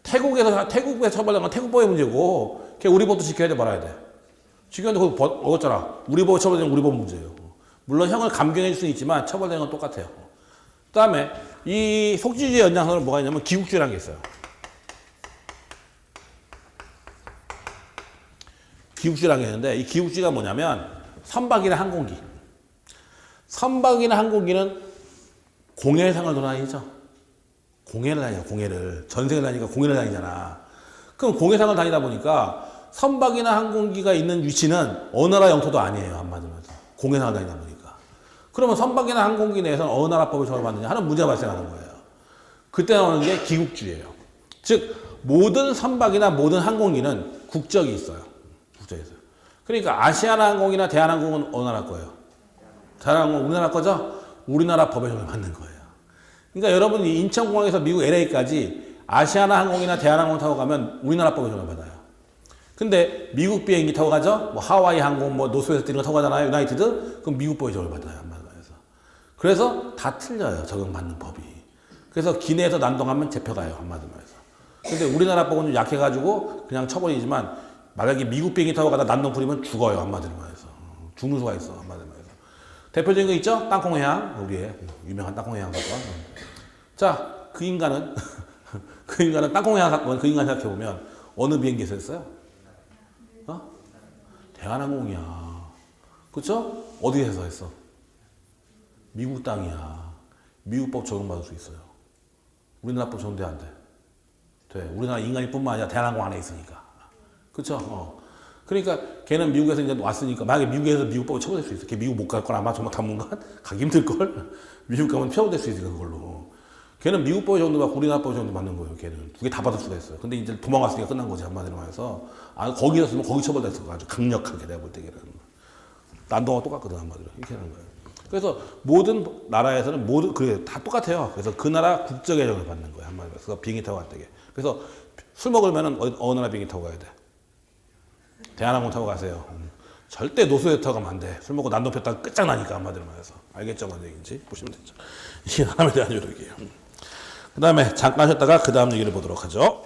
A: 태국에서 처벌된 건 태국법의 문제고, 걔 우리 법도 지켜야 돼, 말아야 돼. 지켰는데 거기 어겼잖아. 우리 법에 처벌된 건 우리 법 문제예요. 물론 형을 감경해 줄 수는 있지만 처벌되는 건 똑같아요. 그 다음에 이 속지주의 연장선은 뭐가 있냐면 기국주의라는 게 있어요. 기국주의라는 게 있는데 이 기국주의가 뭐냐면 선박이나 항공기. 선박이나 항공기는 공해상을 돌아다니죠. 공해를 다녀요. 공해를. 전생을 다니니까 공해를 다니잖아. 그럼 공해상을 다니다 보니까 선박이나 항공기가 있는 위치는 어느 나라 영토도 아니에요. 한마디로 해서. 공해상을 다니다 보니까. 그러면 선박이나 항공기 내에서는 어느 나라 법을 적용받느냐 하는 문제가 발생하는 거예요. 그때 나오는 게 기국주의예요. 즉 모든 선박이나 모든 항공기는 국적이 있어요. 국적이 있어요. 그러니까 아시아나항공이나 대한항공은 어느 나라 거예요? 대한항공 우리나라 거죠? 우리나라 법에 적용받는 거예요. 그러니까 여러분이 인천공항에서 미국 LA까지 아시아나항공이나 대한항공 타고 가면 우리나라 법에 적용받아요. 근데 미국 비행기 타고 가죠? 뭐 하와이 항공, 뭐 노스웨스트 이런 거 타고 가잖아요. 유나이티드? 그럼 미국 법에 적용받아요. 그래서 다 틀려요. 적용받는 법이. 그래서 기내에서 난동하면 잡혀가요. 한마디로 해서. 근데 우리나라 법은 좀 약해가지고 그냥 처벌이지만 만약에 미국 비행기 타고 가다 난동 부리면 죽어요. 한마디로 해서. 죽는 수가 있어. 한마디로 해서. 대표적인 거 있죠? 땅콩해양. 우리의 유명한 땅콩해양 사건. 자, 그 인간은 땅콩해양 사건, 그 인간 생각해보면 어느 비행기에서 했어요? 대한항공이야. 그쵸? 어디에서 했어? 미국 땅이야. 미국 법 적용받을 수 있어요. 우리나라 법 적용돼 안 돼? 돼. 우리나라 인간일 뿐만 아니라 대한항공 안에 있으니까. 그쵸? 그러니까 걔는 미국에서 이제 왔으니까 만약에 미국에서 미국 법을 처벌될 수 있어. 걔 미국 못 갈 걸 아마 정말 당분간 가기 힘들걸? 미국 가면 처벌될 수 있으니까 그걸로. 걔는 미국 법의 정도 받고 우리나라 법의 정도 받는 거예요. 걔는 두 개 다 받을 수가 있어요. 근데 이제 도망갔으니까 끝난 거지 한마디로 말해서. 거기서 쓰면 거기 처벌됐을 거 아주 강력하게 내가 볼 때 걔는. 난동하고 똑같거든 한마디로. 이렇게 하는 거예요. 그래서 모든 나라에서는 그래 다 똑같아요. 그래서 그 나라 국적의 적용을 받는 거예요. 한마디로. 그래서 비행기 타고 갈 때. 그래서 술 먹으면은 어느 나라 비행기 타고 가야 돼? 대한항공 타고 가세요. 절대 노스웨스트 타고 가면 안 돼. 술 먹고 난동 폈다가 끝장나니까 한마디로 말해서. 알겠죠? 뭔 얘기인지 보시면 되죠. 이게 사람에 대한 요령이에요. 그 다음에 잠깐 쉬었다가 그 다음 얘기를 보도록 하죠.